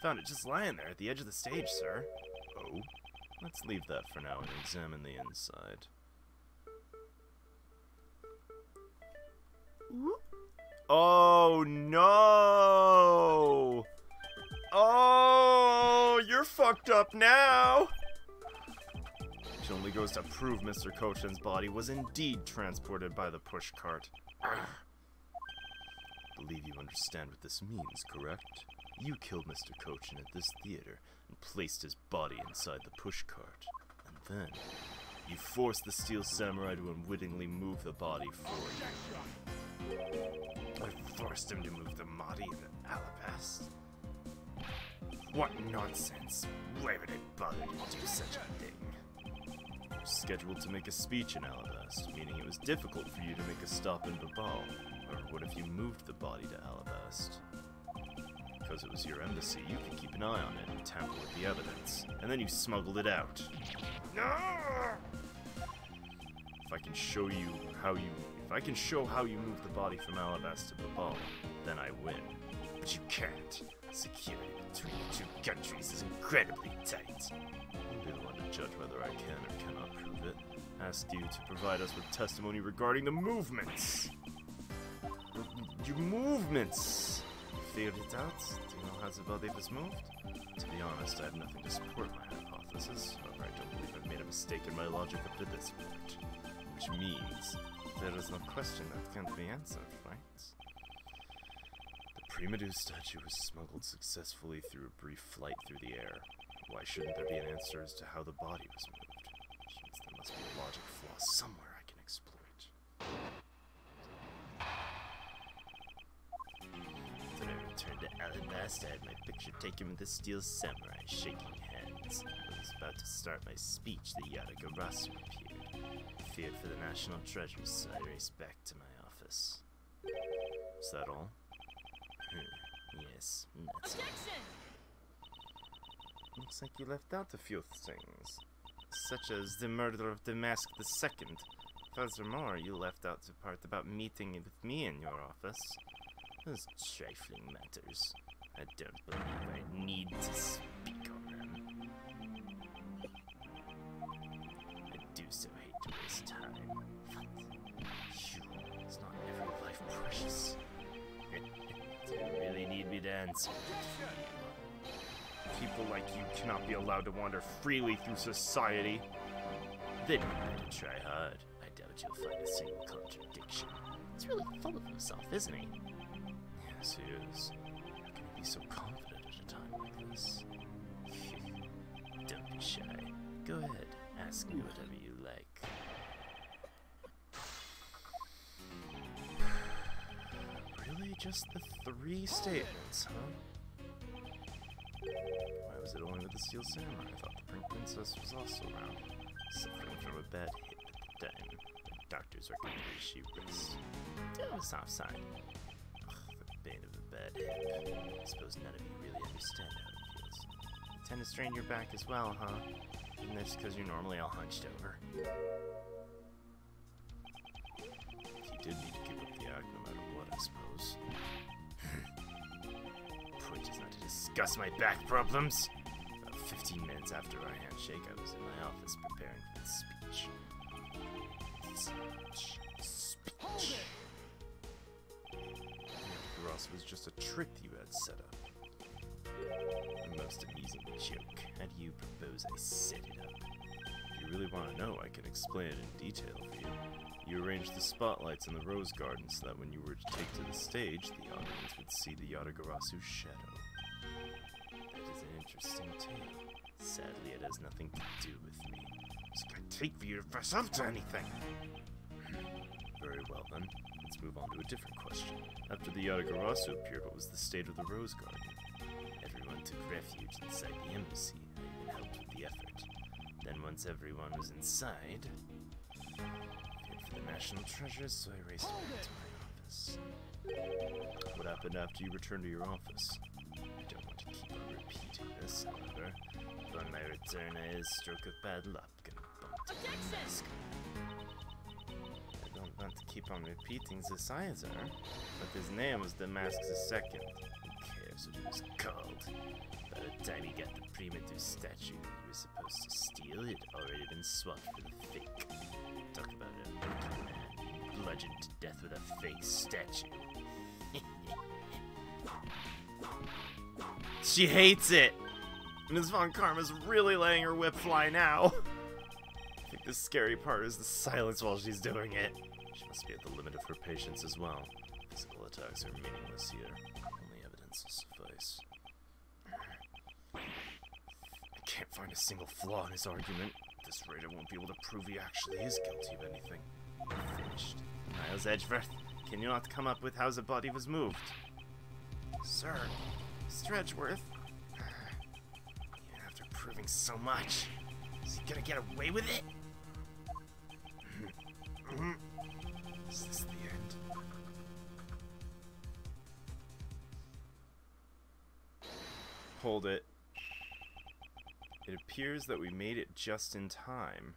Found it just lying there at the edge of the stage, sir. Oh? Let's leave that for now and examine the inside. Oh, no! Oh, you're fucked up now! Which only goes to prove Mr. Kochin's body was indeed transported by the pushcart. Believe you understand what this means, correct? You killed Mr. Kochin at this theater and placed his body inside the pushcart. And then, you forced the Steel Samurai to unwittingly move the body forward. I forced him to move the body in the Alabast. What nonsense! Why would I bother to do such a thing? You were scheduled to make a speech in Alabast, meaning it was difficult for you to make a stop in Babal. Or what if you moved the body to Alabast? Because it was your embassy, you could keep an eye on it and tamper with the evidence. And then you smuggled it out. No! If I can show how you moved the body from Alabast to Babal, then I win. But you can't. Security between the two countries is incredibly tight. I'll be the one to judge whether I can or cannot prove it. Ask you to provide us with testimony regarding the movements. Your movements! You figured it out? Do you know how the body was moved? To be honest, I have nothing to support my hypothesis. offices. However, I don't believe I've made a mistake in my logic up to this point. Which means there is no question that can't be answered, right? The Primitive statue was smuggled successfully through a brief flight through the air. Why shouldn't there be an answer as to how the body was moved? Which means there must be a logic flaw somewhere I can exploit. When I returned to Alabasta, I had my picture taken with the Steel Samurai shaking hands. When I was about to start my speech, the Yatagarasu appeared. I feared for the national treasures, so I raced back to my office. Is that all? Yes, that's all. Looks like you left out a few things, such as the murder of the Mask II. Furthermore, you left out the part about meeting with me in your office. Those trifling matters. I don't believe I need to speak on them. I do so hate to waste time. But, phew, it's not every life precious. Do you really need me to answer? People like you cannot be allowed to wander freely through society. Then you better try hard. I doubt you'll find a single contradiction. He's really full of himself, isn't he? Yes, he is. How can he be so confident at a time like this? Don't be shy. Go ahead, ask me whatever you like. Really? Just the 3 statements, huh? Why was it only with the Steel Samurai? I thought the Pink Princess was also around. Suffering from a bad hit at the time. The doctors recommended she rest. On the soft side. Ugh, the bane of a bad hip. I suppose none of you really understand how it feels. You tend to strain your back as well, huh? And that's because you're normally all hunched over. You did need to give up the act no matter what, I suppose. Point is not to discuss my back problems. About 15 minutes after our handshake, I was in my office preparing for the speech. Speech. Ross was just a trick you had set up. A most amusing joke. How do you propose I set it up? If you really want to know, I can explain it in detail for you. You arranged the spotlights in the rose garden so that when you were to take to the stage, the audience would see the Yatagarasu shadow. That is an interesting tale. Sadly, it has nothing to do with me. It's gonna take for you to fess up to anything. Very well then. Let's move on to a different question. After the Yatagarasu appeared, what was the state of the rose garden? Everyone took refuge inside the embassy. I even helped with the effort. Then once everyone was inside, for the national treasures, so I raced back to my office. What happened after you returned to your office? I don't want to keep on repeating this, however. Upon my return, I had a stroke of bad luck and bumped into the mask. I don't want to keep on repeating this either, but his name was the Mask II. Who cares what he was called? By the time he got the Primitive statue that he was supposed to steal, it had already been swapped for the fake. Talk about a lucky man, bludgeoned to death with a fake statue. She hates it! Ms. Von Karma's really letting her whip fly now. I think the scary part is the silence while she's doing it. She must be at the limit of her patience as well. Physical attacks are meaningless here. Only evidence will suffice. I can't find a single flaw in his argument. At this rate, I won't be able to prove he actually is guilty of anything. Finished. Miles Edgeworth, can you not come up with how the body was moved? Sir, Mr. Edgeworth. Even after proving so much, is he gonna get away with it? Is this the end? Hold it. It appears that we made it just in time.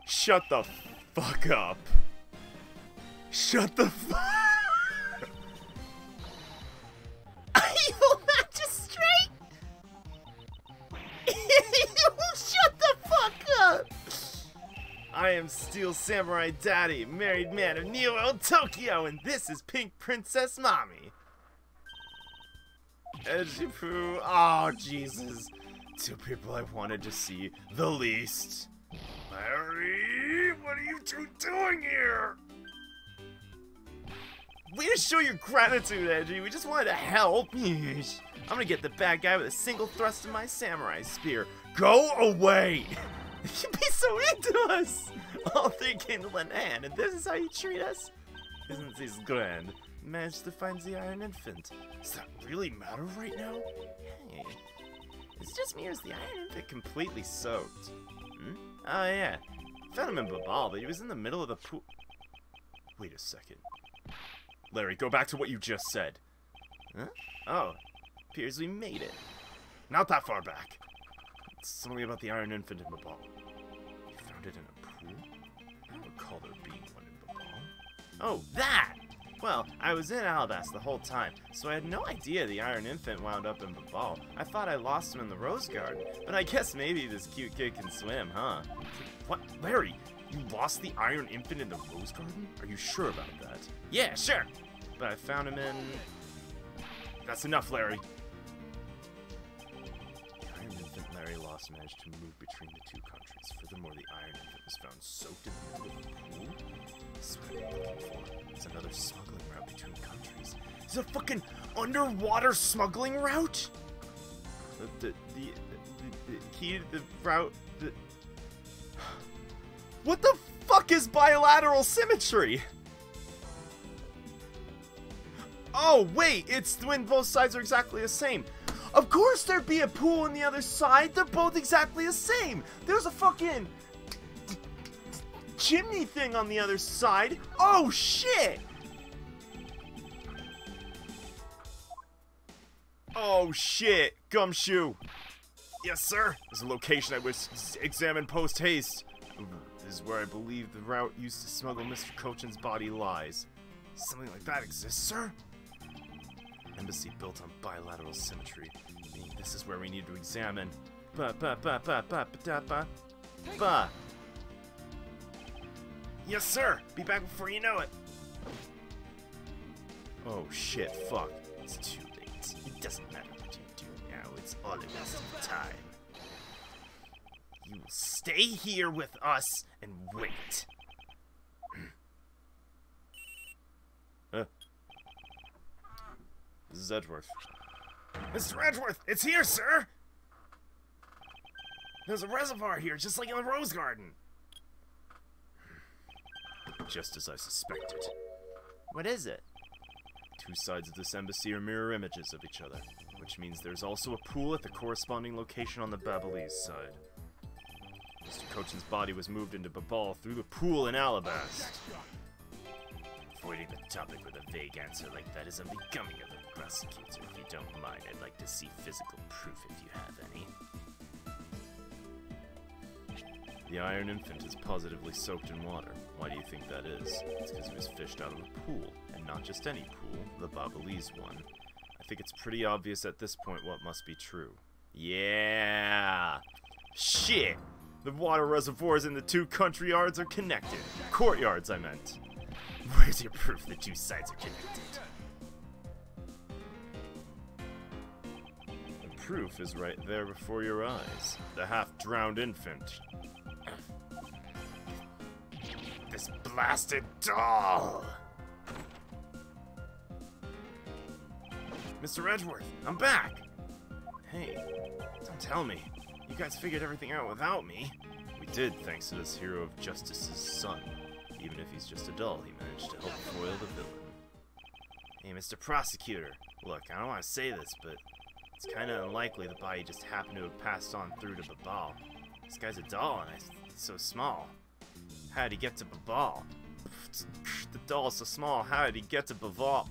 Shut the fuck up. Shut the fuck. Evil magistrate? Shut the fuck up. I am Steel Samurai Daddy, married man of Neo Tokyo, and this is Pink Princess Mommy. Edgy poo. Oh, Jesus. Two people I wanted to see the least. Larry, what are you two doing here? Way to show your gratitude, Edgy. We just wanted to help. I'm gonna get the bad guy with a single thrust of my samurai spear. Go away! You be so into us! All three came to lend a hand, and this is how you treat us? Isn't this grand? Managed to find the Iron Infant. Does that really matter right now? Hey. Is it just me or is the Iron Infant completely soaked? Oh yeah. Found him in Babal, but he was in the middle of the pool. Wait a second. Larry, go back to what you just said. Huh? Oh. Appears we made it. Not that far back. It's something about the Iron Infant in Babal. You found it in a pool? I don't recall there being one in Babal. Oh, that! Well, I was in Alabas the whole time, so I had no idea the Iron Infant wound up in Babal. I thought I lost him in the Rose Garden, but I guess maybe this cute kid can swim, huh? What? Larry, you lost the Iron Infant in the Rose Garden? Are you sure about that? Yeah, sure! But I found him in... That's enough, Larry. The Iron Infant Larry lost managed to move between the two countries. Furthermore, the Iron Infant was found soaked in the middle of a pool. This is what I'm looking for. It's another smuggling route between countries. It's a fucking underwater smuggling route? The key to the route... What the fuck is bilateral symmetry? Oh, wait, it's when both sides are exactly the same. Of course there'd be a pool on the other side. They're both exactly the same. There's a fucking chimney thing on the other side. Oh, shit. Oh, shit. Gumshoe. Yes, sir. There's a location I wish to examine post-haste. This is where I believe the route used to smuggle Mr. Cochin's body lies. Something like that exists, sir? Embassy built on bilateral symmetry. Meaning this is where we need to examine. Yes, sir! Be back before you know it! Oh shit, fuck. It's too late. It doesn't matter what you do now, it's all a waste of time. You will stay here with us and wait. This is Edgeworth. Mr. Edgeworth, it's here, sir! There's a reservoir here, just like in the Rose Garden. Just as I suspected. What is it? Two sides of this embassy are mirror images of each other, which means there's also a pool at the corresponding location on the Babalese side. Mr. Cochin's body was moved into Babal through the pool in Alabas. Avoiding the topic with a vague answer like that is unbecoming of a prosecutor. If you don't mind, I'd like to see physical proof if you have any. The Iron Infant is positively soaked in water. Why do you think that is? It's because he was fished out of a pool, and not just any pool, the Babalese one. I think it's pretty obvious at this point what must be true. Yeah! Shit! The water reservoirs in the two country yards are connected. Courtyards, I meant. Where's your proof the two sides are connected? The proof is right there before your eyes. The half-drowned infant. This blasted doll! Mr. Edgeworth, I'm back! Hey, don't tell me. You guys figured everything out without me. We did, thanks to this hero of justice's son. Even if he's just a doll, he managed to help foil the villain. Hey, Mr. Prosecutor. Look, I don't want to say this, but it's kind of unlikely the body just happened to have passed on through to Babal. This guy's a doll, and he's so small. How did he get to Babal? The doll's so small, how did he get to Babal?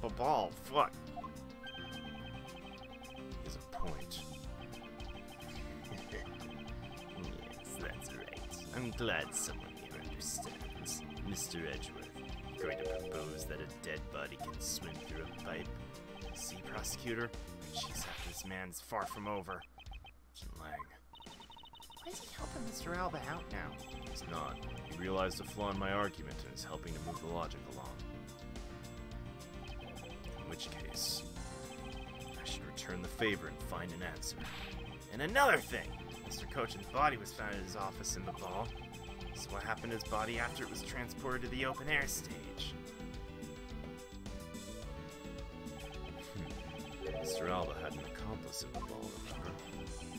Fuck. He has a point. Yes, that's right. I'm glad someone here understands. Mr. Edgeworth, going to propose that a dead body can swim through a pipe. See, prosecutor? She's after this man's far from over. Lang. Why is he helping Mr. Alba out now? He's not. He realized a flaw in my argument and is helping to move the logic along. In which case, I should return the favor and find an answer. And another thing! Mr. Cochin's body was found in his office in Babal. So what happened to his body after it was transported to the open-air stage? Mr. Alba had an accomplice in Babal, remember?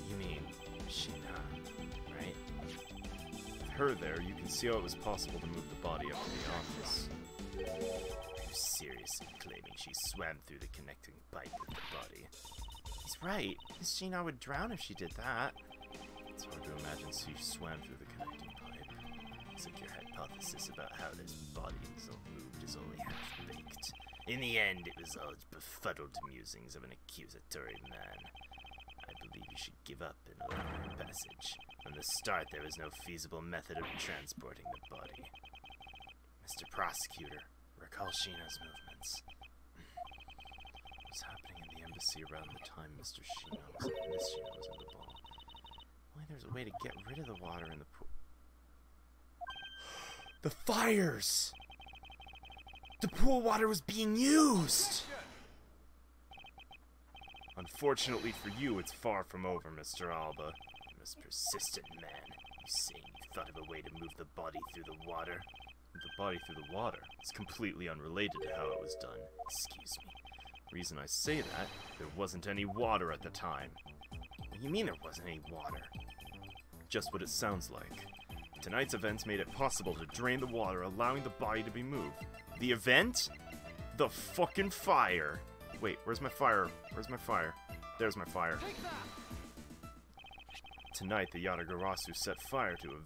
You mean, Sheena, right? With her there, you can see how it was possible to move the body up to the office. Are you seriously claiming she swam through the connecting pipe with the body? He's right. Miss Sheena would drown if she did that. It's hard to imagine she swam through the connecting pipe. Looks like your hypothesis about how this body moved is only half-baked. In the end, it was all befuddled musings of an accusatory man. I believe you should give up and allow her passage. From the start, there was no feasible method of transporting the body. Mr. Prosecutor, recall Sheena's movements. What was happening in the embassy around the time Miss Sheena was in the ball? Only there's a way to get rid of the water in the pool. The fires! The pool water was being used! Unfortunately for you, it's far from over, Mr. Alba. You most persistent man. You saying you thought of a way to move the body through the water? Move the body through the water? It's completely unrelated to how it was done. Excuse me. The reason I say that, there wasn't any water at the time. What do you mean there wasn't any water? Just what it sounds like. Tonight's events made it possible to drain the water, allowing the body to be moved. The event? The fucking fire. Wait, where's my fire? Where's my fire? There's my fire. Tonight, the Yatagarasu set fire to a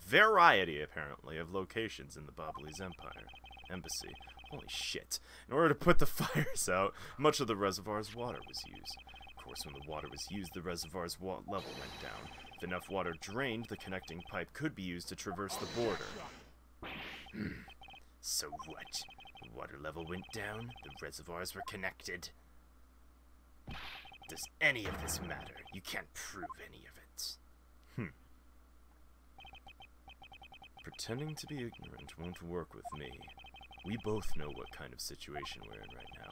variety, apparently, of locations in the Babalese embassy. Holy shit. In order to put the fires out, much of the reservoir's water was used. Of course, when the water was used, the reservoir's level went down. If enough water drained, the connecting pipe could be used to traverse the border. So what? The water level went down, the reservoirs were connected. Does any of this matter? You can't prove any of it. Pretending to be ignorant won't work with me. We both know what kind of situation we're in right now.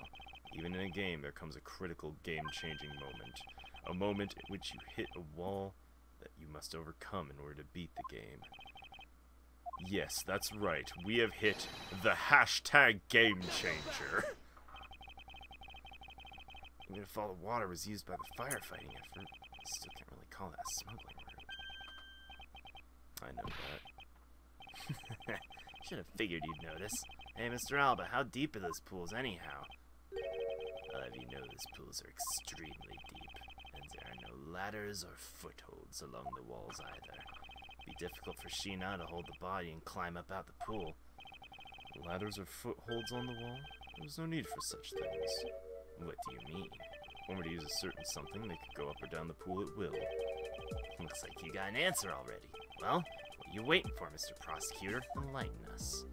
Even in a game, there comes a critical game-changing moment. A moment in which you hit a wall that you must overcome in order to beat the game. Yes, that's right. We have hit the hashtag game changer. Even if all the water was used by the firefighting effort, I still can't really call that a smuggling route. I know that. Should have figured you'd notice. Hey, Mr. Alba, how deep are those pools anyhow? I'll have you know these pools are extremely deep, and there are no ladders or footholds along the walls either. It'd be difficult for Sheena to hold the body and climb up out the pool. Ladders or footholds on the wall? There's no need for such things. What do you mean? If one were to use a certain something, they could go up or down the pool at will. Looks like you got an answer already. Well, what are you waiting for, Mr. Prosecutor? Enlighten us.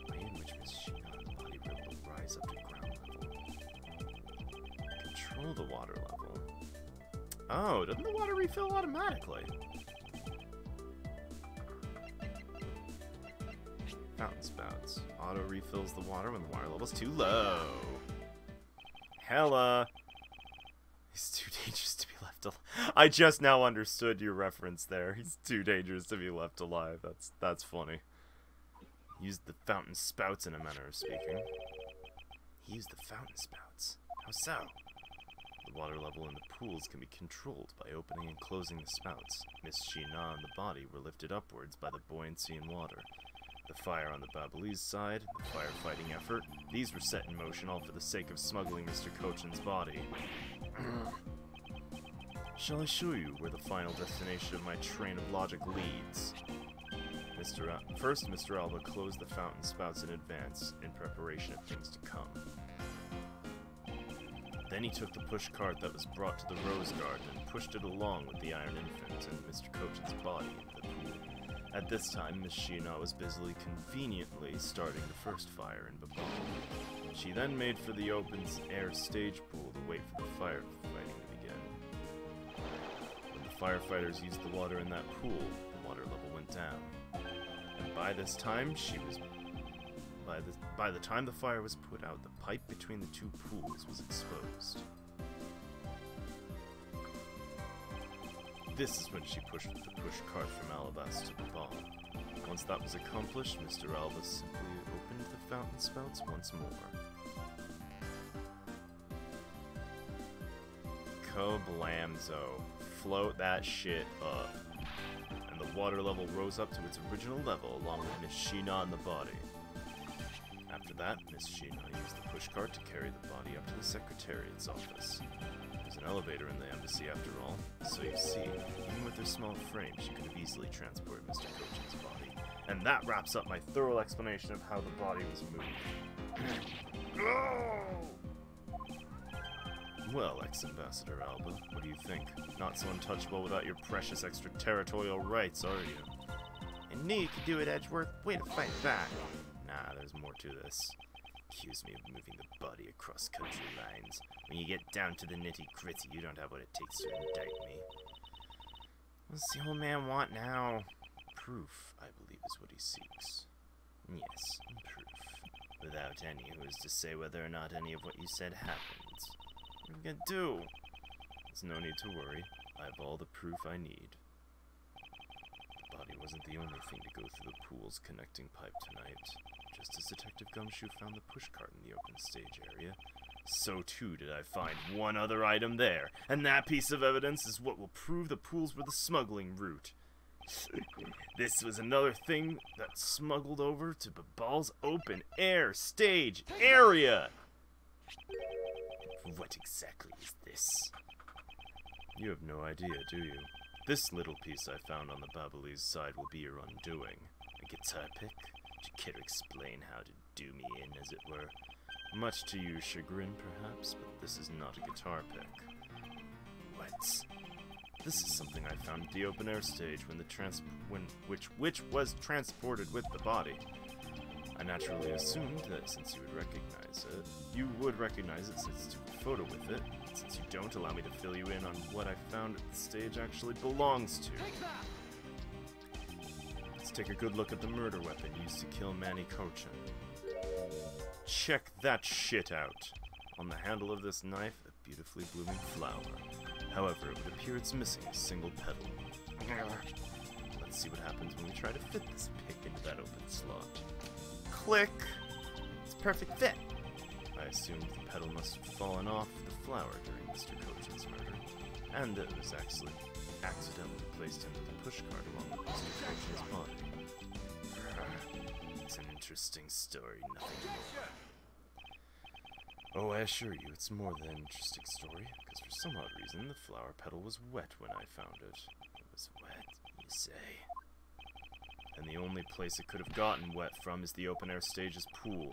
The way in which Miss Sheena's body will rise up to ground level. Control the water level. Oh, doesn't the water refill automatically? Fountain spouts. Auto refills the water when the water level's too low. Hella. He's too dangerous to be left alive. I just now understood your reference there. He's too dangerous to be left alive. That's funny. Used the fountain spouts in a manner of speaking. He used the fountain spouts. How so? The water level in the pools can be controlled by opening and closing the spouts. Miss Sheena and the body were lifted upwards by the buoyancy in water. The fire on the Babalese side, the firefighting effort, these were set in motion all for the sake of smuggling Mr. Cochin's body. Shall I show you where the final destination of my train of logic leads? First, Mr. Alba closed the fountain spouts in advance, in preparation of things to come. Then he took the pushcart that was brought to the rose garden and pushed it along with the Iron Infant and Mr. Cochin's body into the pool. At this time, Miss Sheena was busily conveniently starting the first fire in Babal. She then made for the open-air stage pool to wait for the firefighting to begin. When the firefighters used the water in that pool, the water level went down. And by this time, by the time the fire was put out, the pipe between the two pools was exposed. This is when she pushed the push cart from Alabas to the ball. Once that was accomplished, Mr. Alba simply opened the fountain spouts once more. Kablamzo. Float that shit up. And the water level rose up to its original level, along with Miss Sheena and the body. After that, Miss Sheena used the pushcart to carry the body up to the Secretariat's office. There's an elevator in the embassy after all, so you see, even with her small frame, she could have easily transported Mr. Cochin's body. And that wraps up my thorough explanation of how the body was moved. Well, ex-Ambassador Alba, what do you think? Not so untouchable without your precious extraterritorial rights, are you? And knew you could do it, Edgeworth. Way to fight back. Nah, there's more to this. Accuse me of moving the body across country lines. When you get down to the nitty-gritty, you don't have what it takes to indict me. What's the old man want now? Proof, I believe, is what he seeks. Yes, proof. Without any, who is to say whether or not any of what you said happens? What are we gonna do? There's no need to worry. I have all the proof I need. The body wasn't the only thing to go through the pool's connecting pipe tonight. Just as Detective Gumshoe found the pushcart in the open stage area, so too did I find one other item there, and that piece of evidence is what will prove the pools were the smuggling route. This was another thing that smuggled over to Babal's open air stage area! What exactly is this? You have no idea, do you? This little piece I found on the Babalese side will be your undoing. A guitar pick? To care to explain how to do me in, as it were. Much to your chagrin, perhaps, but this is not a guitar pick. What? This is something I found at the open-air stage which was transported with the body. I naturally assumed that since you would recognize it since you took a photo with it. Since you don't, allow me to fill you in on what I found at the stage actually belongs to. Let's take a good look at the murder weapon used to kill Manny Cochin. Check that shit out. On the handle of this knife, a beautifully blooming flower. However, it would appear it's missing a single petal. Let's see what happens when we try to fit this pick into that open slot. Click! It's a perfect fit. I assumed the petal must have fallen off the flower during Mr. Cochin's murder, and that it was actually accidentally placed into the pushcart along with Mr. Cochin's body. It's an interesting story, nothing more. Oh, I assure you, it's more than an interesting story, because for some odd reason, the flower petal was wet when I found it. It was wet, you say? And the only place it could have gotten wet from is the open-air stage's pool.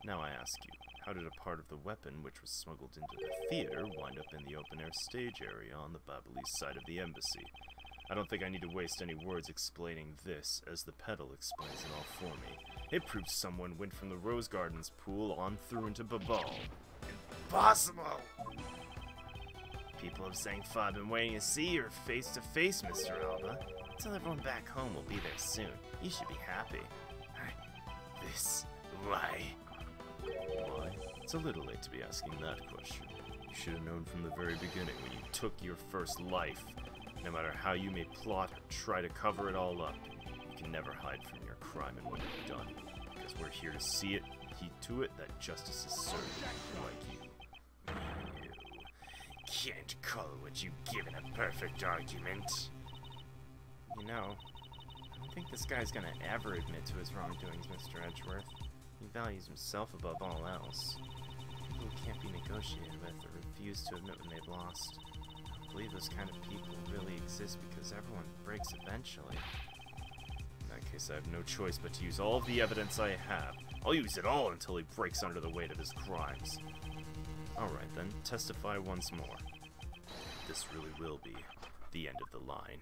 Now I ask you, how did a part of the weapon, which was smuggled into the theater, wind up in the open-air stage area on the Babalese side of the embassy? I don't think I need to waste any words explaining this, as the petal explains it all for me. It proves someone went from the Rose Gardens pool on through into Babal. Impossible! People of Zangfa have been waiting to see you face to face, Mr. Alba. Tell everyone back home will be there soon. You should be happy. Why? Why? It's a little late to be asking that question. You should have known from the very beginning when you took your first life. No matter how you may plot or try to cover it all up, you can never hide from your crime and what you've done. Because we're here to see it, heed to it, that justice is served, like you. You can't call what you given a perfect argument. You know, I don't think this guy's gonna ever admit to his wrongdoings, Mr. Edgeworth. He values himself above all else. People who can't be negotiated with or refuse to admit when they've lost. I believe those kind of people really exist because everyone breaks eventually. In that case, I have no choice but to use all of the evidence I have. I'll use it all until he breaks under the weight of his crimes. Alright then, testify once more. This really will be the end of the line.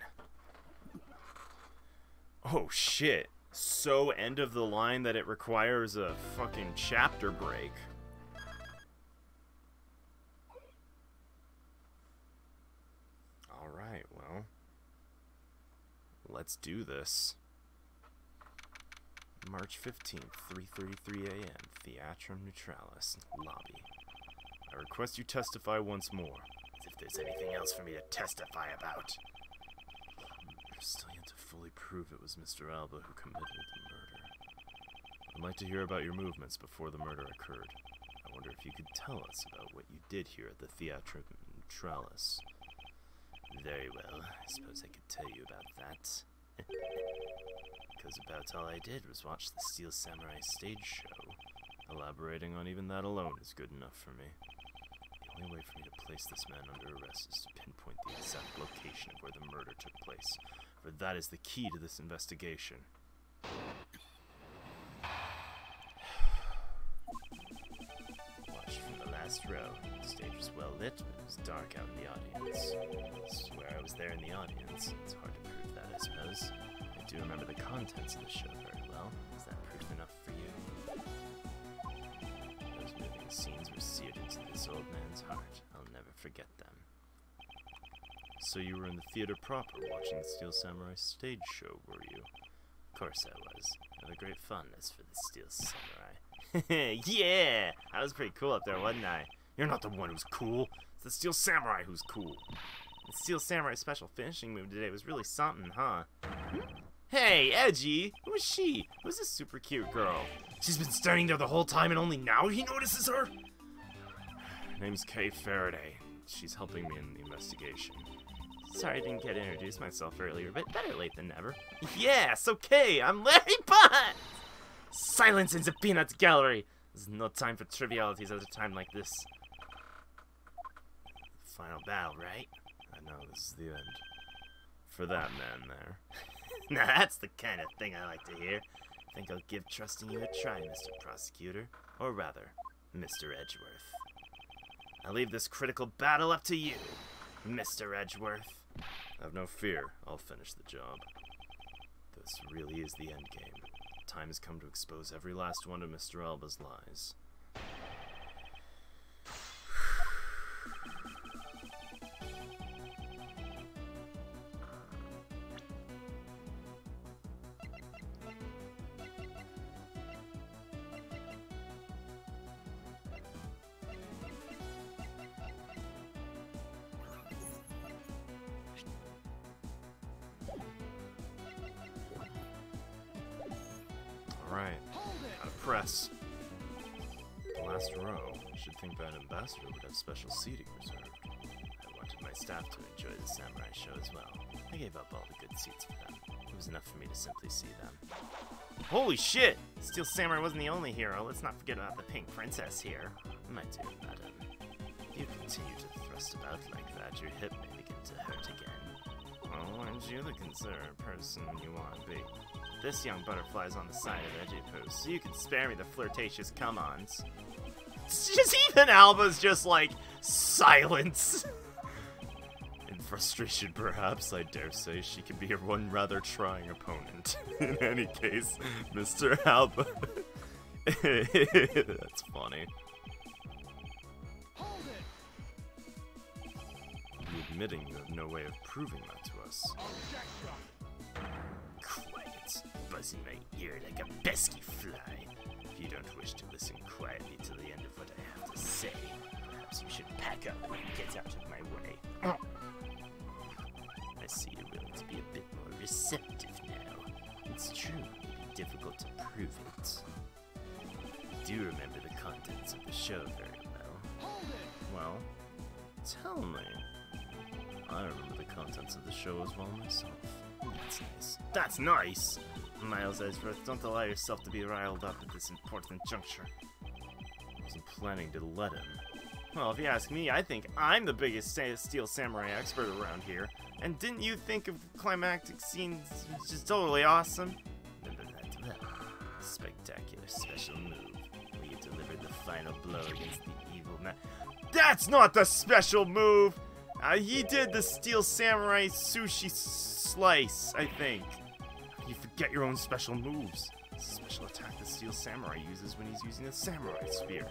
Oh shit. So end of the line that it requires a fucking chapter break. Alright, well. Let's do this. March 15th, 3:33 a.m. Theatrum Neutralis, lobby. I request you testify once more, as if there's anything else for me to testify about. I've still yet to fully prove it was Mr. Alba who committed the murder. I'd like to hear about your movements before the murder occurred. I wonder if you could tell us about what you did here at the Theatralis. Very well, I suppose I could tell you about that. Because about all I did was watch the Steel Samurai stage show. Elaborating on even that alone is good enough for me. The only way for me to place this man under arrest is to pinpoint the exact location of where the murder took place, for that is the key to this investigation. Watched from the last row. The stage was well lit, but it was dark out in the audience. I swear I was there in the audience. It's hard to prove that, I suppose. I do remember the contents of the show very well. Is that proof enough for you? Those moving scenes were seared into this old man's heart. I'll never forget them. So you were in the theater proper watching the Steel Samurai stage show, were you? Of course I was. I have a great fondness for the Steel Samurai. Yeah! I was pretty cool up there, wasn't I? You're not the one who's cool. It's the Steel Samurai who's cool. The Steel Samurai special finishing move today was really something, huh? Hey, Edgy! Who is she? Who's this super cute girl? She's been standing there the whole time and only now he notices her? Her name's Kay Faraday. She's helping me in the investigation. Sorry I didn't get to introduce myself earlier, but better late than never. Yes, okay, I'm Larry Butt! Silence in the Peanuts gallery! There's no time for trivialities at a time like this. Final battle, right? I know, this is the end. For that man there. Now that's the kind of thing I like to hear. Think I'll give trusting you a try, Mr. Prosecutor. Or rather, Mr. Edgeworth. I'll leave this critical battle up to you, Mr. Edgeworth. Have no fear, I'll finish the job. This really is the end game. Time has come to expose every last one of Mr. Alba's lies. Alright, gotta press. The last row. I should think that ambassador would have special seating reserved. I wanted my staff to enjoy the samurai show as well. I gave up all the good seats for them. It was enough for me to simply see them. Holy shit! Steel Samurai wasn't the only hero. Let's not forget about the Pink Princess here. My dear madam, if you continue to thrust about like that, your hip may begin to hurt again. Well, aren't you the considerate person you want to be? This young butterfly's on the side of Edgeworth, so you can spare me the flirtatious come-ons. Just even Alba's just like, silence! In frustration, perhaps, I dare say, she can be one rather trying opponent. In any case, Mr. Alba... That's funny. Hold it! You admitting you have no way of proving that to us. Objection! Quiet, buzzing my ear like a pesky fly. If you don't wish to listen quietly till the end of what I have to say, perhaps you should pack up and get out of my way. I see you're willing to be a bit more receptive now. It's true, it may be difficult to prove it. I do remember the contents of the show very well. Hold it! Well, tell me. I remember the contents of the show as well myself. That's nice. That's nice! Miles Edgeworth, don't allow yourself to be riled up at this important juncture. I wasn't planning to let him. Well, if you ask me, I think I'm the biggest Steel Samurai expert around here. And didn't you think of climactic scenes just totally awesome? Remember that well. A spectacular special move, where you delivered the final blow against the evil man. That's not the special move! He did the Steel Samurai sushi slice, I think. You forget your own special moves. It's a special attack the Steel Samurai uses when he's using the Samurai Spear.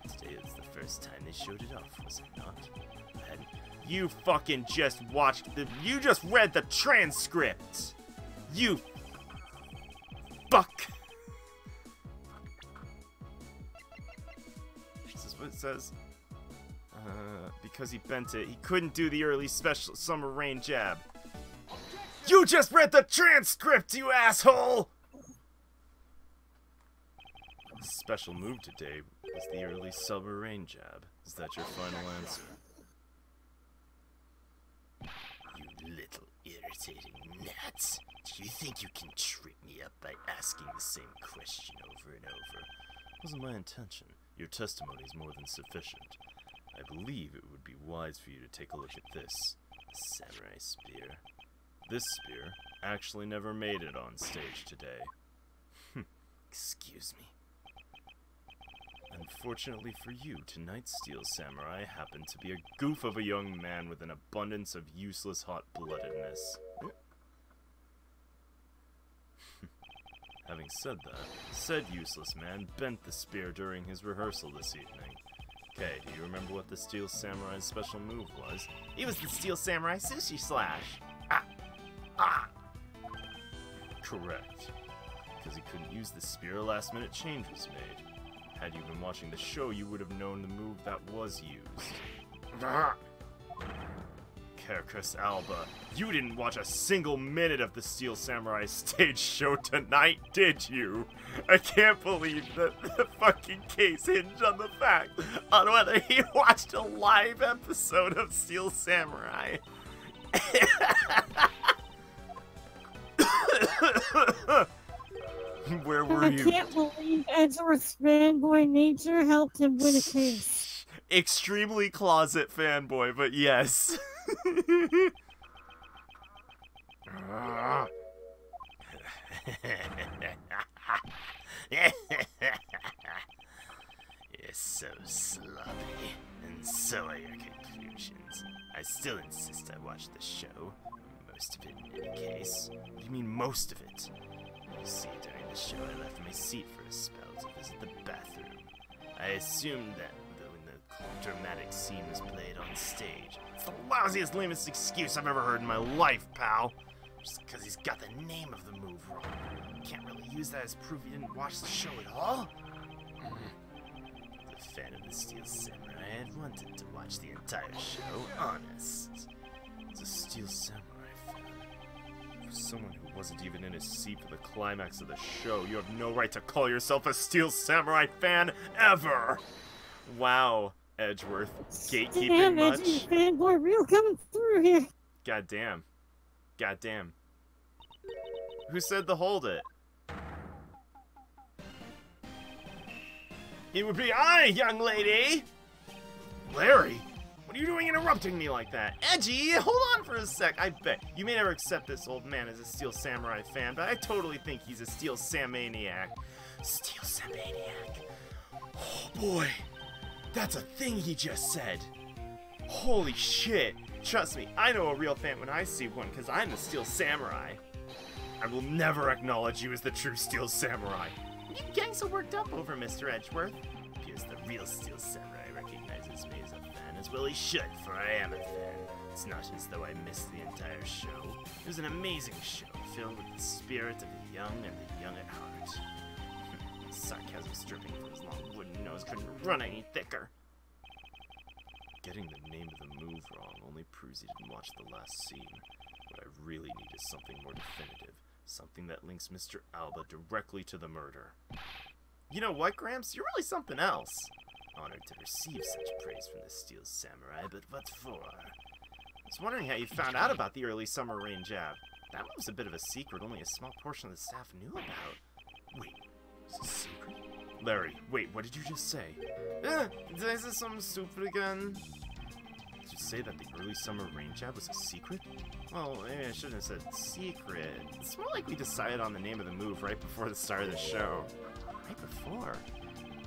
Today is the first time they showed it off, was it not? You fucking just watched you just read the transcript! You fuck! This is what it says. Because he bent it, he couldn't do the early special summer rain jab. You just read the transcript, you asshole! The special move today was the early summer rain jab. Is that your final answer? You little irritating nuts. Do you think you can trip me up by asking the same question over and over? Wasn't my intention. Your testimony is more than sufficient. I believe it would be wise for you to take a look at this. A samurai spear. This spear actually never made it on stage today. Excuse me. Unfortunately for you, tonight's Steel Samurai happened to be a goof of a young man with an abundance of useless hot-bloodedness. Having said that, said useless man bent the spear during his rehearsal this evening. Okay, do you remember what the Steel Samurai's special move was? It was the Steel Samurai Sushi Slash! Ah! Correct. Because he couldn't use the spear, a last-minute change was made. Had you been watching the show, you would have known the move that was used. Carcass Alba, you didn't watch a single minute of the Steel Samurai stage show tonight, did you? I can't believe that the fucking case hinged on the fact on whether he watched a live episode of Steel Samurai. Where were you? I can't believe Edgeworth's fanboy nature helped him win a case. Extremely closet fanboy, but yes. You're so sloppy, and so are your conclusions. I still insist I watched the show. Most of it, in any case. What do you mean, most of it? You see, during the show, I left my seat for a spell to visit the bathroom. I assumed that when the dramatic scene was played on stage. It's the lousiest, lamest excuse I've ever heard in my life, pal. Just because he's got the name of the move wrong. Can't really use that as proof he didn't watch the show at all. As a fan of the Steel Samurai, I had wanted to watch the entire show, honest. As a Steel Samurai fan, for someone who wasn't even in his seat for the climax of the show, you have no right to call yourself a Steel Samurai fan, ever! Wow, Edgeworth. Gatekeeping Damn, much? Edgy fanboy real coming through here. Goddamn. Goddamn. Who said to hold it? It would be I, young lady! Larry? What are you doing interrupting me like that? Edgy, hold on for a sec. I bet you may never accept this old man as a Steel Samurai fan, but I totally think he's a Steel Sammaniac. Steel Sammaniac. Oh boy, that's a thing he just said. Holy shit. Trust me, I know a real fan when I see one, because I'm the Steel Samurai. I will never acknowledge you as the true Steel Samurai. What are you getting so worked up over, Mr. Edgeworth? Because the real Steel Samurai recognizes me as a fan, as well he should, for I am a fan. It's not as though I missed the entire show. It was an amazing show, filled with the spirit of the young and the young at heart. Sarcasm stripping from his long wooden nose couldn't run any thicker. Getting the name of the move wrong only proves he didn't watch the last scene. What I really need is something more definitive. Something that links Mr. Alba directly to the murder. You know what, Gramps? You're really something else. Honored to receive such praise from the Steel Samurai, but what for? I was wondering how you found out about the early summer rain jab. That one was a bit of a secret only a small portion of the staff knew about. Wait, is it a secret? Larry, wait, what did you just say? Did I say something stupid again? Did you say that the early summer rain jab was a secret? Well, maybe I shouldn't have said secret. It's more like we decided on the name of the move right before the start of the show. Right before?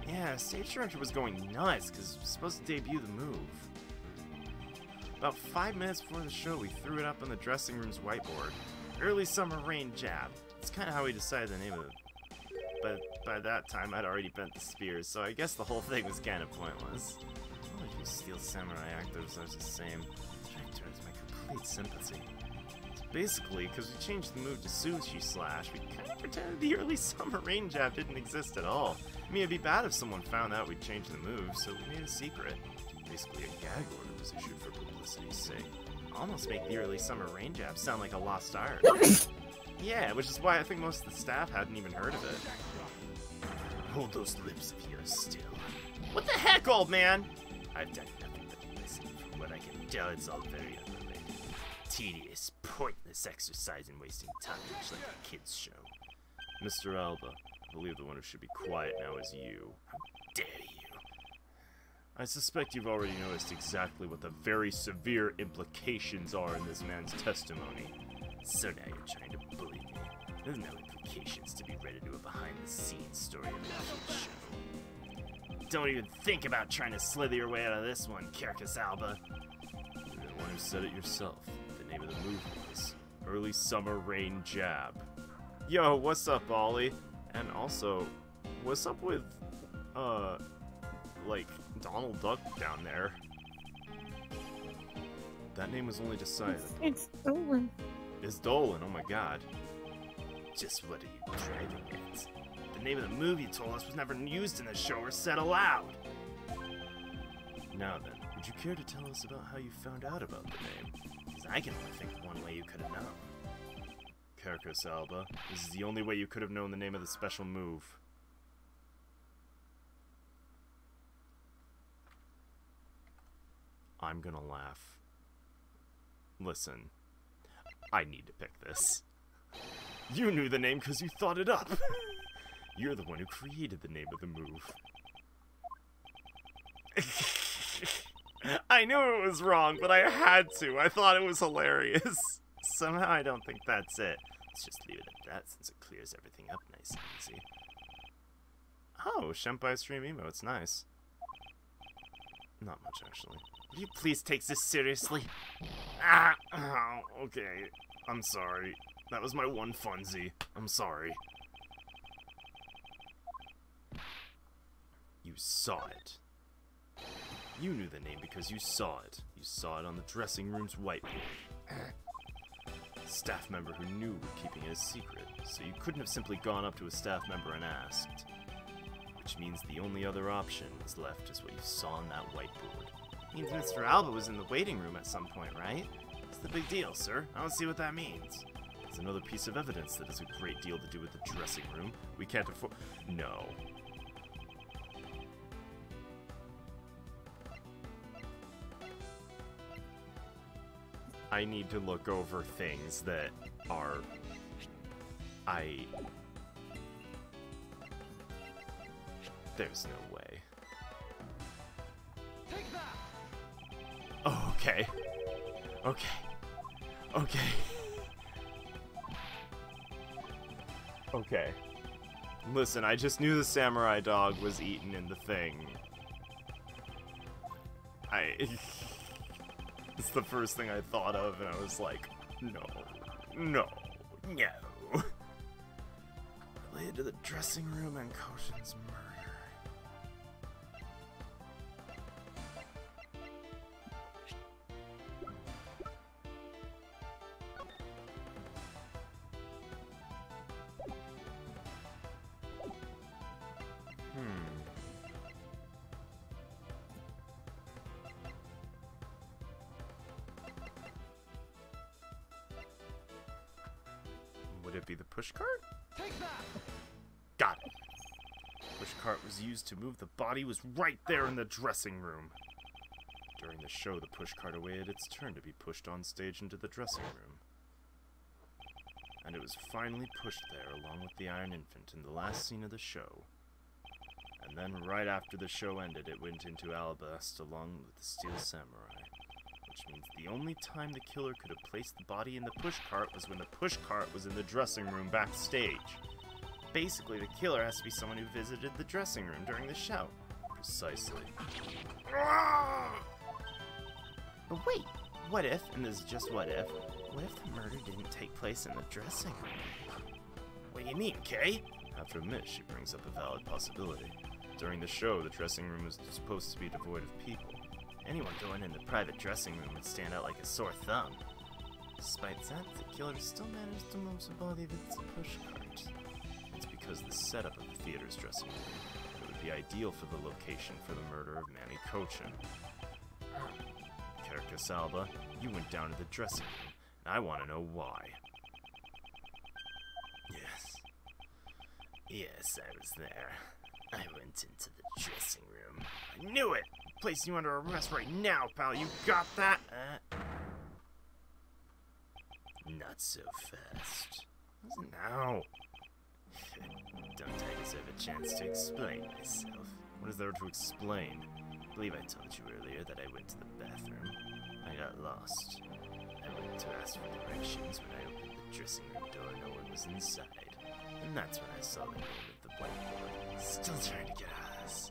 Yeah, stage director was going nuts because we were supposed to debut the move. About 5 minutes before the show, we threw it up on the dressing room's whiteboard. Early summer rain jab. It's kind of how we decided the name of it. But by that time, I'd already bent the spears, so I guess the whole thing was kind of pointless. All of you Steel Samurai actors are the same. Director has my complete sympathy. So basically, because we changed the move to Sushi Slash, we kind of pretended the early summer rain jab didn't exist at all. I mean, it'd be bad if someone found out we'd changed the move, so we made a secret. Basically, a gag order was issued for publicity's sake. almost make the early summer rain jab sound like a lost art. Yeah, which is why I think most of the staff hadn't even heard of it. Hold those lips of yours still. What the heck, old man? I've done nothing but listen. From what I can tell, it's all very unrelated. Tedious, pointless exercise and wasting time, much like a kid's show. Mr. Alba, I believe the one who should be quiet now is you. How dare you? I suspect you've already noticed exactly what the very severe implications are in this man's testimony. So now you're trying to bully me. There's no implications to be read into a behind-the-scenes story of a kid's show. Don't even think about trying to slither your way out of this one, Carcass Alba. You're the one who said it yourself. The name of the movie was Early Summer Rain Jab. Yo, what's up, Ollie? And also, what's up with, like, Donald Duck down there? That name was only decided. It's Dolan. It's Dolan, oh my god. Just what are you driving at? The name of the movie you told us was never used in the show or said aloud. Now then, would you care to tell us about how you found out about the name? Because I can only think of one way you could have known. Carcass Alba, this is the only way you could have known the name of the special move. I'm gonna laugh. Listen, I need to pick this. You knew the name because you thought it up. You're the one who created the name of the move. I knew it was wrong, but I had to. I thought it was hilarious. Somehow I don't think that's it. Let's just leave it at that since it clears everything up nice and easy. Oh, Shenpai Stream Emo, it's nice. Not much, actually. Will you please take this seriously? Ah! Oh, okay. I'm sorry. That was my one funsie. I'm sorry. You saw it. You knew the name because you saw it. You saw it on the dressing room's whiteboard. Staff member who knew were keeping it a secret, so you couldn't have simply gone up to a staff member and asked. Which means the only other option is left is what you saw on that whiteboard. Means Mr. Alba was in the waiting room at some point, right? What's the big deal, sir? I don't see what that means. It's another piece of evidence that has a great deal to do with the dressing room. We can't afford... No. I need to look over things that are... There's no way. Take that! Oh, okay. Okay. Okay. Okay. Listen, I just knew the samurai dog was eaten in the thing. It's the first thing I thought of, and I was like, no. No. No. Related to the dressing room and Koshin's murder. Would it be the pushcart? Take that! Got it. Pushcart was used to move the body was right there in the dressing room. During the show, the pushcart awaited its turn to be pushed on stage into the dressing room. And it was finally pushed there along with the Iron Infant in the last scene of the show. And then right after the show ended, it went into Alabast along with the Steel Samurai. Which means the only time the killer could have placed the body in the pushcart was when the pushcart was in the dressing room backstage. Basically, the killer has to be someone who visited the dressing room during the show. Precisely. But wait, what if, and this is just what if the murder didn't take place in the dressing room? What do you mean, Kay? I have to admit, she brings up a valid possibility. During the show, the dressing room was supposed to be devoid of people. Anyone going in the private dressing room would stand out like a sore thumb. Despite that, the killer still managed to move the body with its pushcart. It's because the setup of the theater's dressing room. It would be ideal for the location for the murder of Manny Cochin. Carcass Alba. You went down to the dressing room, and I want to know why. Yes. Yes, I was there. I went into the dressing room. I knew it! Placing you under arrest right now, pal. You got that? Not so fast. Now. Don't I deserve a chance to explain myself? What is there to explain? I believe I told you earlier that I went to the bathroom. I got lost. I went to ask for directions. When I opened the dressing room door, no one was inside. And that's when I saw the name of the blackboard. Still trying to get out of this.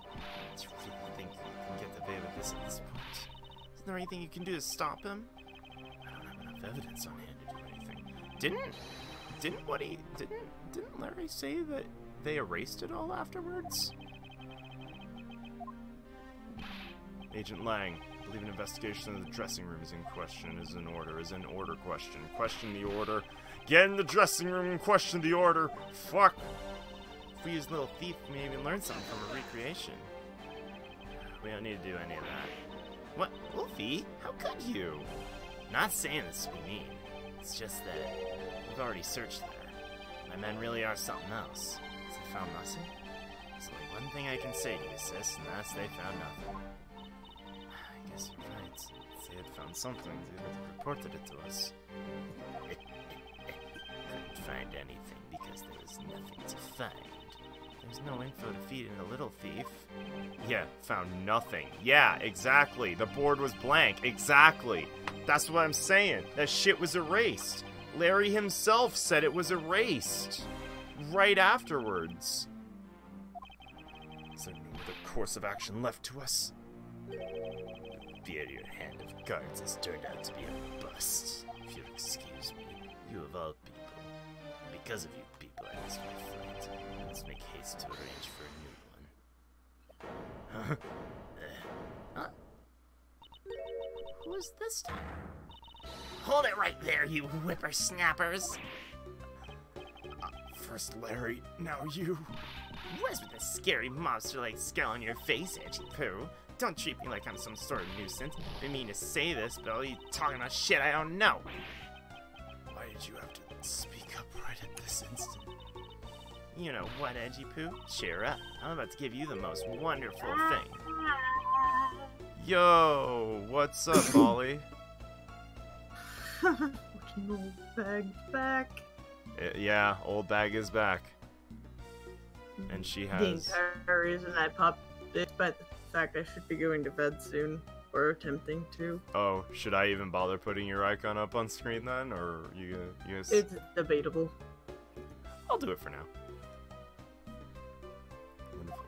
Do you really think you can get away with this at this point? Isn't there anything you can do to stop him? I don't have enough evidence on hand to do anything. Didn't Larry say that they erased it all afterwards? Agent Lang, I believe an investigation of the dressing room is in question. Is in order. Is in order question. Question the order. Get in the dressing room and question the order. Fuck. If we use Little Thief, we may even learn something from a recreation. We don't need to do any of that. What? Wolfie? How could you? Not saying this to be mean. It's just that we've already searched there. My men really are something else. Has they found nothing? There's only one thing I can say to you, sis, and that's they found nothing. I guess you're right. If they had found something, they would have reported it to us. Couldn't find anything because there was nothing to find. There's no info to feed in a Little Thief. Yeah, found nothing. Yeah, exactly. The board was blank. Exactly. That's what I'm saying. That shit was erased. Larry himself said it was erased. Right afterwards. Is there no other course of action left to us? The beard hand of guards has turned out to be a bust. If you'll excuse me, you of all people. Because of you people, I must be flight. Let's make haste to arrange for a new one. Huh? Who is this time? Hold it right there, you whippersnappers! First Larry, now you. What is with this scary monster-like scowl on your face, Edgy Poo? Don't treat me like I'm some sort of nuisance. I didn't mean to say this, but all you talking about shit I don't know. Why did you have to speak up right at this instant? You know what, Edgy Poo? Cheer up. I'm about to give you the most wonderful thing. Yo, what's up, Ollie? Fucking old bag's back. Yeah, old bag is back. And she has... The entire reason I popped, despite the fact I should be going to bed soon, or attempting to. Oh, should I even bother putting your icon up on screen then, or you guys... It's debatable. I'll do it for now.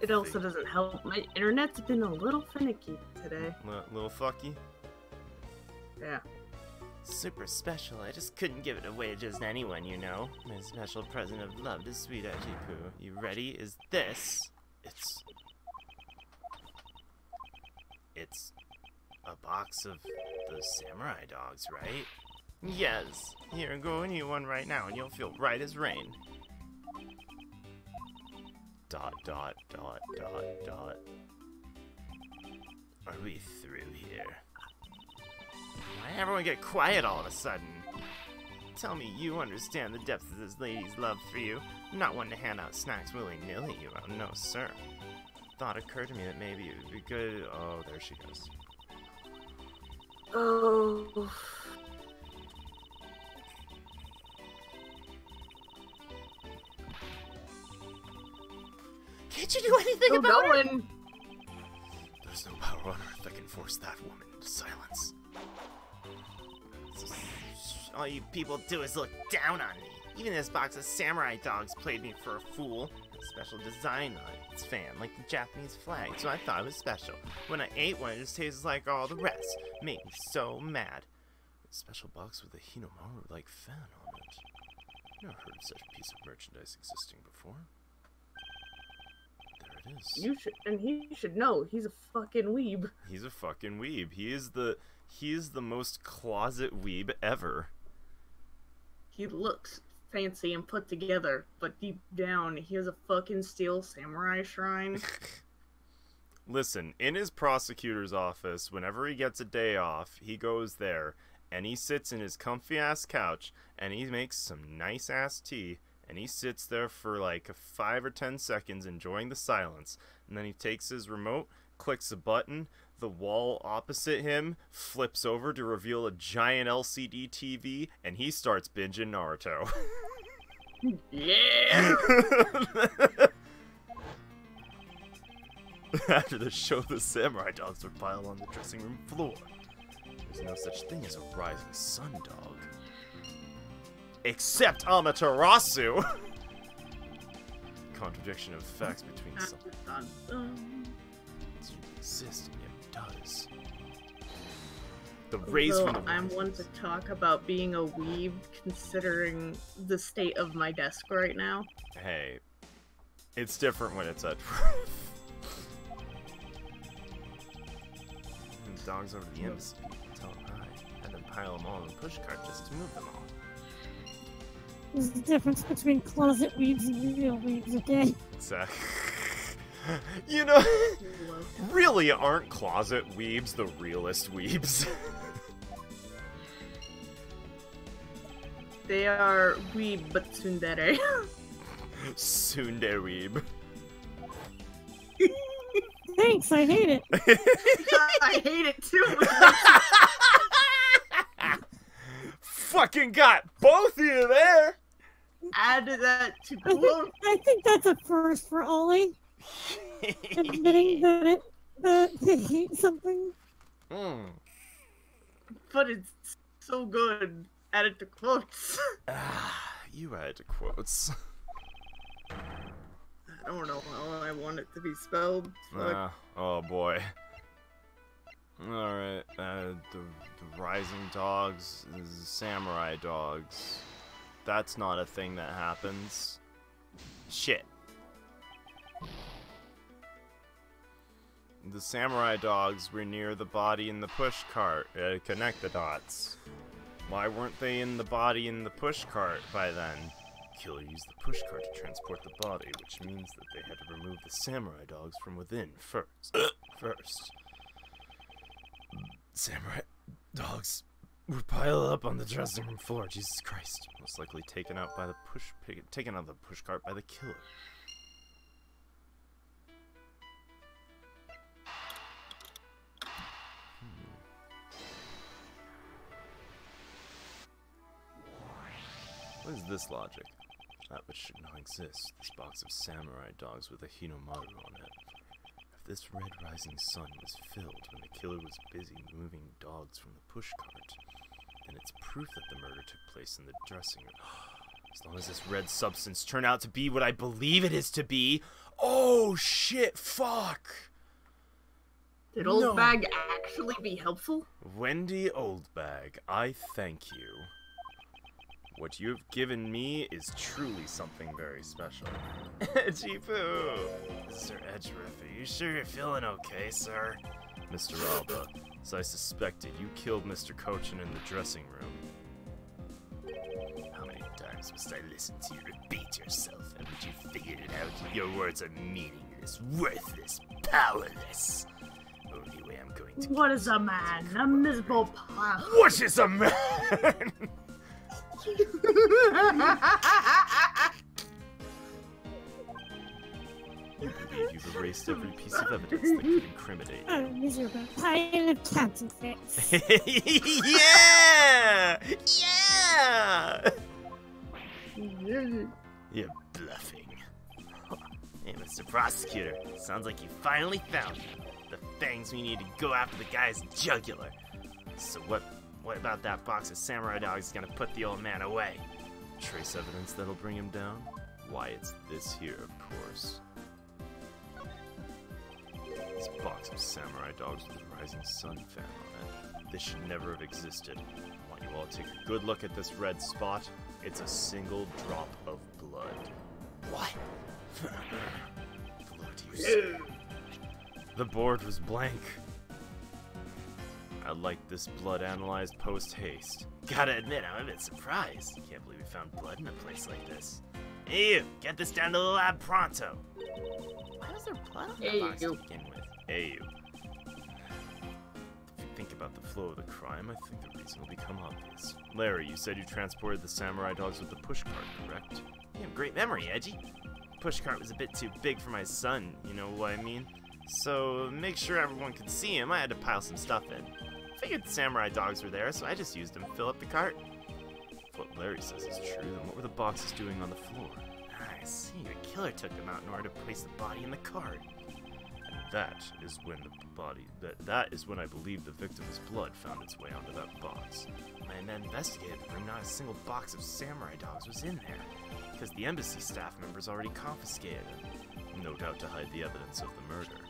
It also doesn't help. My internet's been a little finicky today. Little fucky? Yeah. Super special. I just couldn't give it away to just anyone, you know. My special present of love to sweet Edgy Poo. You ready? Is this? It's a box of the samurai dogs, right? Yes. Here, go and eat one right now, and you'll feel right as rain. ... Are we through here? Why everyone get quiet all of a sudden? Tell me you understand the depth of this lady's love for you. I'm not one to hand out snacks willy-nilly, you know. No, sir. Thought occurred to me that maybe it would be good... Oh, there she goes. Oh. Can't you do anything about it? There's no power on earth that can force that woman into silence. All you people do is look down on me. Even this box of samurai dogs played me for a fool. A special design on its fan, like the Japanese flag, so I thought it was special. When I ate one, it just tasted like all the rest. Made me so mad. A special box with a Hinomaru-like fan on it. Never heard of such a piece of merchandise existing before. There it is. You should, and he should know. He's a fucking weeb. He's a fucking weeb. He is the most closet weeb ever. He looks fancy and put together, but deep down, he has a fucking steel samurai shrine. Listen, in his prosecutor's office, whenever he gets a day off, he goes there, and he sits in his comfy-ass couch, and he makes some nice-ass tea, and he sits there for like 5 or 10 seconds enjoying the silence, and then he takes his remote, clicks a button, the wall opposite him flips over to reveal a giant LCD TV, and he starts binging Naruto. Yeah! After the show, the samurai dogs were piled on the dressing room floor. There's no such thing as a rising sun dog. Except Amaterasu! Contradiction of facts between something doesn't exist and yet does. The rays from the I'm one to talk about being a weeb, considering the state of my desk right now. Hey, it's different when it's Edgeworth. Dogs over to the embassy, tell them hi, and then pile them all in a pushcart just to move them all. There's a difference between closet weebs and real weebs, okay? Exactly. You know, really aren't closet weebs the realest weebs? They are weeb but tsundere. Tsundere weeb. Thanks, I hate it. I hate it too. Fucking got both of you there. Add that to quote. I think that's a first for Ollie. Admitting that they hate something. But it's so good. Add it to quotes. You add to quotes. I don't know how I want it to be spelled. Oh boy. Alright, the rising dogs, the samurai dogs. That's not a thing that happens. Shit. The samurai dogs were near the body in the pushcart. Connect the dots. Why weren't they in the body in the pushcart by then? Killer used the pushcart to transport the body, which means that they had to remove the samurai dogs from within first. Samurai dogs were piled up on the dressing room floor. Jesus Christ! Most likely taken out of the pushcart by the killer. What is this logic? That which should not exist. This box of samurai dogs with a Hinomaru on it. If this red rising sun was filled when the killer was busy moving dogs from the pushcart, then it's proof that the murder took place in the dressing room. As long as this red substance turned out to be what I believe it is to be. Oh shit, fuck! Did Old Bag actually be helpful? Wendy Oldbag, I thank you. What you have given me is truly something very special. Jifu! Sir Edgeworth, are you sure you're feeling okay, sir? Mr. Alba, as I suspected, you killed Mr. Cochin in the dressing room. How many times must I listen to you repeat yourself? Haven't you figured it out? Your words are meaningless, worthless, powerless. Only way I'm going to... What is a man? A miserable pile. What is a man? You believe you've erased every piece of evidence that could incriminate you. I'm a miserable pile of counterfeits. Yeah! Yeah! You're bluffing. Hey, Mr. Prosecutor, sounds like you finally found him. The fangs we need to go after the guy's jugular. So what about that box of samurai dogs is gonna put the old man away? Trace evidence that'll bring him down? Why, it's this here, of course. This box of samurai dogs with the rising sun fan on it. This should never have existed. I want you all to take a good look at this red spot. It's a single drop of blood. What? Blood, you say? The board was blank. I'd like this blood analyzed post-haste. Gotta admit, I'm a bit surprised. Can't believe we found blood in a place like this. Hey, you! Get this down to the lab pronto! Why was there blood on the box to begin with? If you think about the flow of the crime, I think the reason will become obvious. Larry, you said you transported the samurai dogs with the pushcart, correct? You have great memory, Edgy. Pushcart was a bit too big for my son, you know what I mean? So, to make sure everyone could see him, I had to pile some stuff in. Figured the samurai dogs were there, so I just used them to fill up the cart. If what Larry says is true, then what were the boxes doing on the floor? I see, the killer took them out in order to place the body in the cart. And that is when that is when I believe the victim's blood found its way onto that box. When I investigated the room, not a single box of samurai dogs was in there, because the embassy staff members already confiscated them. No doubt to hide the evidence of the murder.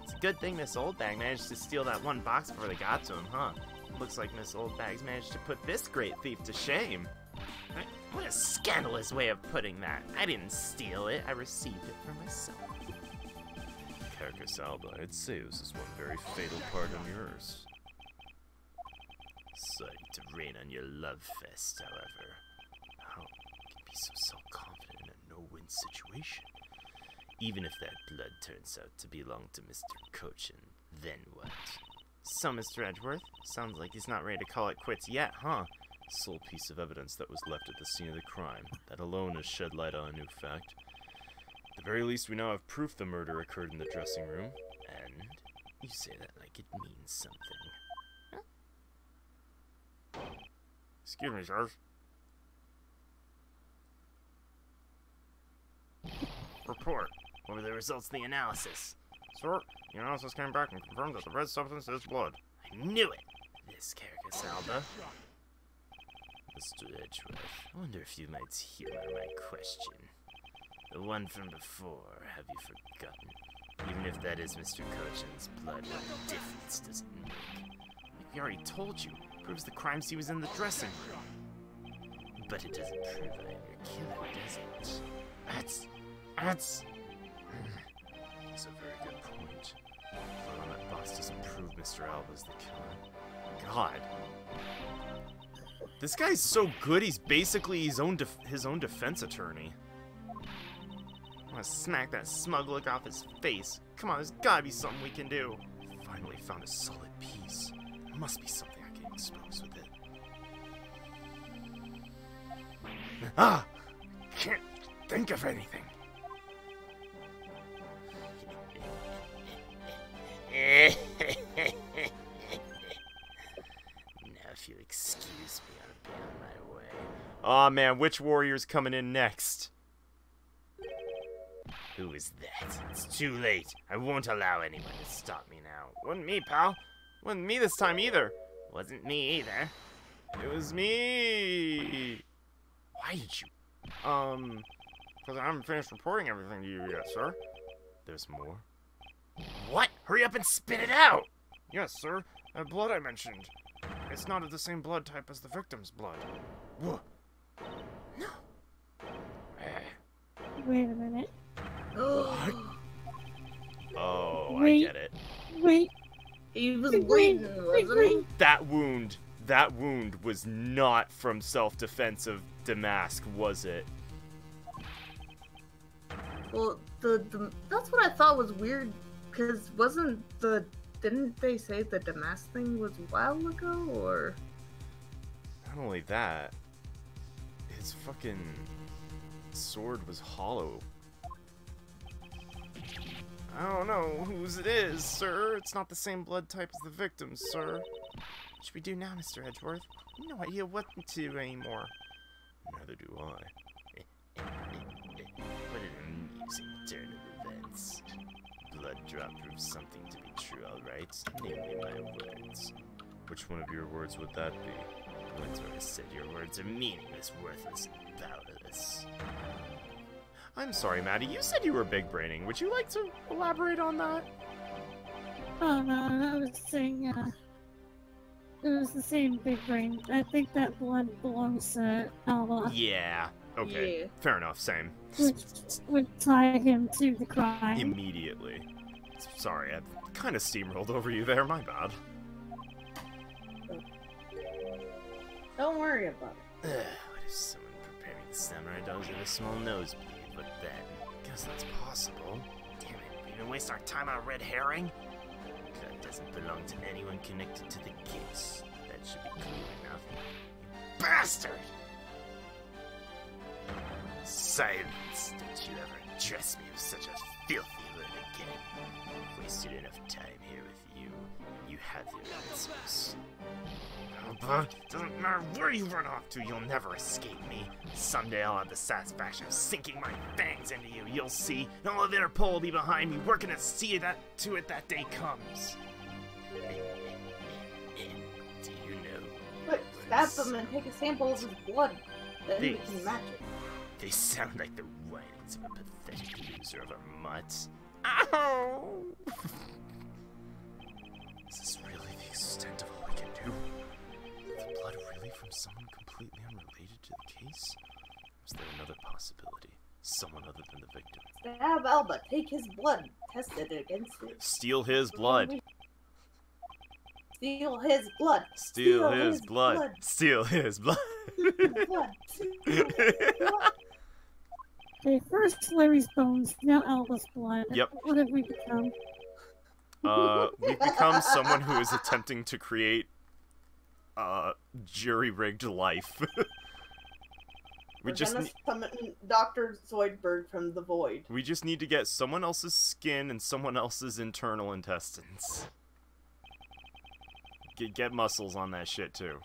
It's a good thing Miss Oldbag managed to steal that one box before they got to him, huh? Looks like Miss Oldbag's managed to put this great thief to shame. What a scandalous way of putting that. I didn't steal it, I received it for myself. Carcass Alba, I'd say this is one very fatal part on yours. Sorry to rain on your love fest, however. How can you be so self-confident in a no-win situation? Even if that blood turns out to belong to Mr. Cochin, then what? So, Mr. Edgeworth, sounds like he's not ready to call it quits yet, huh? Sole piece of evidence that was left at the scene of the crime. That alone has shed light on a new fact. At the very least, we now have proof the murder occurred in the dressing room. And you say that like it means something. Huh? Excuse me, sir. Report. What were the results of the analysis? Sir, the analysis came back and confirmed that the red substance is blood. I knew it! This Carcass Alba. Mr. Edgeworth, I wonder if you might humor my question. The one from before, have you forgotten? Even if that is Mr. Cochin's blood, what difference does it make? Like we already told you, it proves the crime scene was in the dressing room. But it doesn't prove I am your killer, does it? That's That's a very good point. Blood on that box doesn't prove Mr. Alba's the killer. God. This guy's so good, he's basically his own defense attorney. I want to smack that smug look off his face. Come on, there's gotta be something we can do. Finally found a solid piece. There must be something I can expose with it. Ah! Can't think of anything. Now, if you excuse me, I'll be on my way. Aw, man, which warrior's coming in next? Who is that? It's too late. I won't allow anyone to stop me now. Wasn't me, pal. Wasn't me this time either. Wasn't me either. It was me. Why did you? Because I haven't finished reporting everything to you yet, sir. There's more. What? Hurry up and spit it out! Yes, sir. That blood I mentioned. It's not of the same blood type as the victim's blood. Whoa. No. Wait a minute. What? Oh, I Wait. get it. Wait. He was Wait, waiting, wait, wasn't he? That wound was not from self-defense of Damask, was it? Well, that's what I thought was weird, because didn't they say the Damask thing was a while ago, or? Not only that, his fucking sword was hollow. I don't know whose it is, sir. It's not the same blood type as the victim's, sir. What should we do now, Mr. Edgeworth? I have no idea what to do anymore. Neither do I. What an amusing turn of events. Blood drop proves something to be true, alright? Namely my words. Which one of your words would that be? The ones where I said your words are meaningless, worthless, and powerless. I'm sorry, Maddie. You said you were big braining. Would you like to elaborate on that? Oh no, I was saying, it was the same big brain. I think that blood belongs to Alba, Yeah. Okay. Yeah. Fair enough. Same. which would tie him to the crime. Immediately. Sorry, I kind of steamrolled over you there. My bad. Don't worry about it. What if someone preparing the samurai dogs had a small nosebleed? What then? Guess that's possible. Damn it, we even waste our time on a red herring? That doesn't belong to anyone connected to the case. That should be clear enough. You bastard! Silence! Don't you ever address me with such a filthy word again. I've wasted enough time here with you. You have your answers. Alba, doesn't matter where you run off to, you'll never escape me. Someday I'll have the satisfaction of sinking my fangs into you, you'll see. And all of Interpol will be behind me, working to see that to it that day comes. Do you know? But stab them and take a sample of his blood. Then we can match it. They sound like the whinings of a pathetic loser of a mutt. Ow! Is this really the extent of what we can do? Is the blood really from someone completely unrelated to the case? Or is there another possibility? Someone other than the victim? Stab Alba, take his blood, test it against it. Steal his blood. Steal his blood. Steal his blood. Steal his blood. Blood. Steal his blood. Okay, first Larry's bones, now Alba's blood. Yep. What have we become? We've become someone who is attempting to create jury-rigged life. We're gonna summon Dr. Zoidberg from the void. We just need to get someone else's skin and someone else's internal intestines. Get muscles on that shit, too.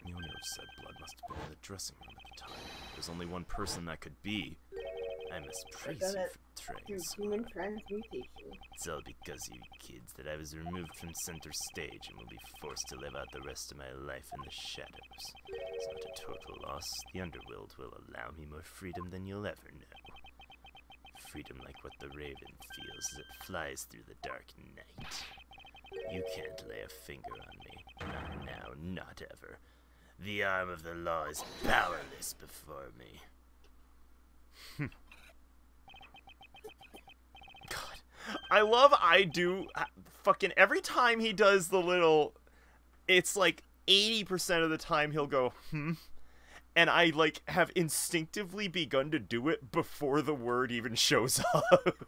The owner of said blood must have been in the dressing room at the time. There's only one person that could be. I must praise you for trying so Human hard. transmutation. It's all because of you kids that I was removed from center stage and will be forced to live out the rest of my life in the shadows. It's not a total loss. The underworld will allow me more freedom than you'll ever know. Freedom like what the raven feels as it flies through the dark night. You can't lay a finger on me. Not now, not ever. The arm of the law is powerless before me. God. I love fucking every time he does the little, it's like 80% of the time he'll go, and I like have instinctively begun to do it before the word even shows up.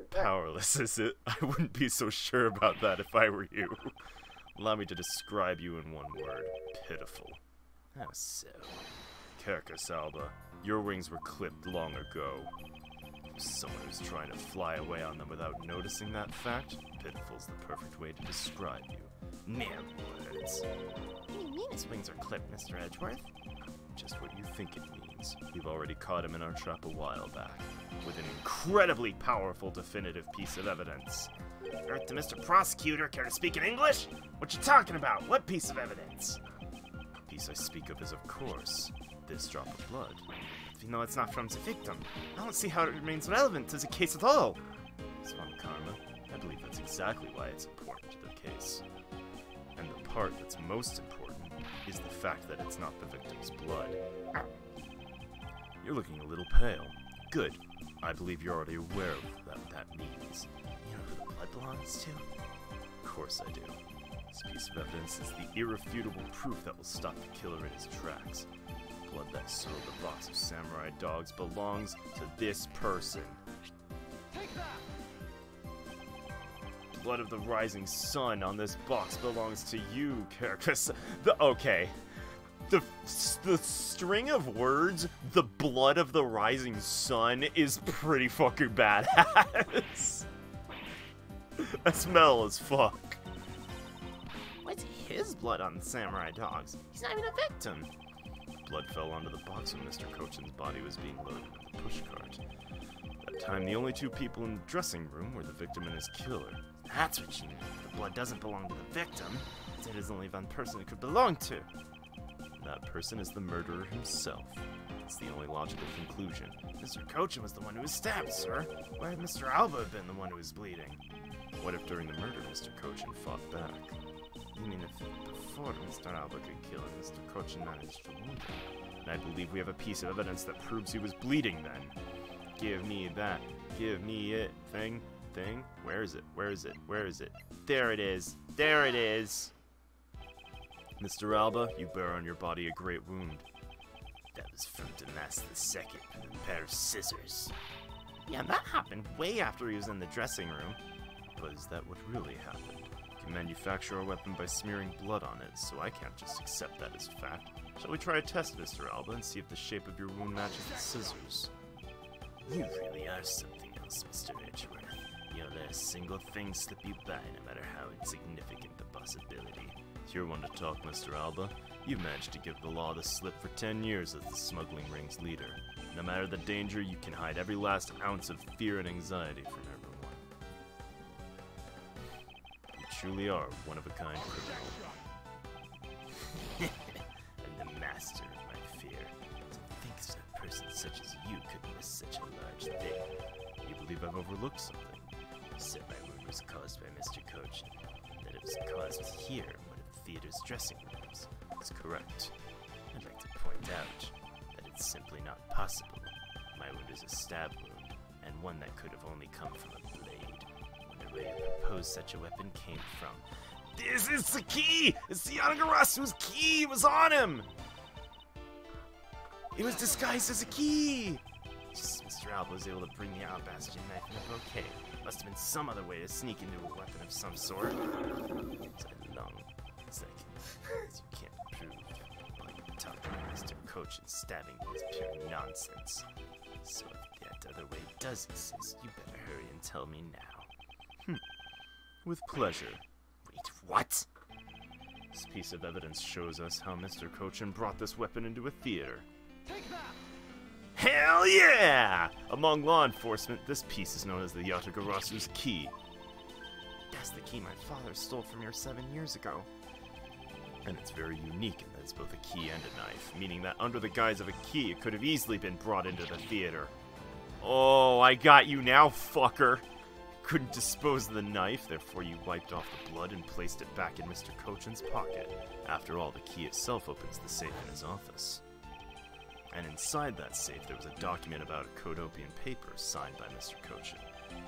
Powerless, is it? I wouldn't be so sure about that if I were you. Allow me to describe you in one word. Pitiful. How so? Carcass, Alba. Your wings were clipped long ago. Someone who's trying to fly away on them without noticing that fact? Pitiful's the perfect way to describe you. Mere words. What do you mean his wings are clipped, Mr. Edgeworth? Just what you think it means. We've already caught him in our trap a while back, with an incredibly powerful definitive piece of evidence. Earth to Mr. Prosecutor, care to speak in English? What you talking about? What piece of evidence? The piece I speak of is, of course, this drop of blood. If you know it's not from the victim, I don't see how it remains relevant to the case at all. Swam Karma, I believe that's exactly why it's important to the case. And the part that's most important is the fact that it's not the victim's blood. You're looking a little pale. Good. I believe you're already aware of what that means. You know who the blood belongs to? Of course I do. This piece of evidence is the irrefutable proof that will stop the killer in his tracks. The blood that soiled the box of samurai dogs belongs to this person. Take that! Blood of the rising sun on this box belongs to you, Carcass. Okay. The string of words, the blood of the rising sun, is pretty fucking badass. That's metal as fuck. What's his blood on the samurai dogs? He's not even a victim. Blood fell onto the box when Mr. Cochin's body was being loaded in the pushcart. At that time, the only two people in the dressing room were the victim and his killer. That's what you mean. The blood doesn't belong to the victim. It is only one person it could belong to. That person is the murderer himself. It's the only logical conclusion. Mr. Cochin was the one who was stabbed, sir. Why had Mr. Alba have been the one who was bleeding? What if during the murder Mr. Cochin fought back? You mean if before Mr. Alba could kill him, Mr. Cochin managed to wound him? And I believe we have a piece of evidence that proves he was bleeding then. Give me that. Give me it. Thing. Where is it? Where is it? Where is it? There it is. There it is. Mr. Alba, you bear on your body a great wound. That was from Damas II with a pair of scissors. Yeah, that happened way after he was in the dressing room. But is that what really happened? You can manufacture a weapon by smearing blood on it, so I can't just accept that as fact. Shall we try a test, Mr. Alba, and see if the shape of your wound matches the scissors? You really are something else, Mr. Edgeworth. You'll let a single thing slip you by, no matter how insignificant the possibility. You're one to talk, Mr. Alba. You've managed to give the law the slip for 10 years as the smuggling ring's leader. No matter the danger, you can hide every last ounce of fear and anxiety from everyone. You truly are one-of-a-kind criminal. I'm the master of my fear. To think a person such as you could miss such a large thing. You believe I've overlooked something? You said my wound was caused by Mr. Coach, and that it was caused here in one of the theater's dressing rooms. That's correct. I'd like to point out that it's simply not possible. My wound is a stab wound, and one that could have only come from a blade. Wonder where you propose such a weapon came from. This is the key! It's Yanagarasu's key! It was on him! It was disguised as a key! Just Mr. Alba was able to bring the Alabaster knife in a bouquet. Must have been some other way to sneak into a weapon of some sort. It's a long second, as you can't prove. All you talking about Mr. Coach and stabbing is pure nonsense. So if that other way does exist, you better hurry and tell me now. With pleasure. Wait, what? This piece of evidence shows us how Mr. Cochin brought this weapon into a theater. Take that! Hell yeah! Among law enforcement, this piece is known as the Yatagarasu's key. That's the key my father stole from here 7 years ago. And it's very unique in that it's both a key and a knife, meaning that under the guise of a key, it could have easily been brought into the theater. Oh, I got you now, fucker! Couldn't dispose of the knife, therefore you wiped off the blood and placed it back in Mr. Cochin's pocket. After all, the key itself opens the safe in his office. And inside that safe, there was a document about a Codopian paper signed by Mr. Cochin.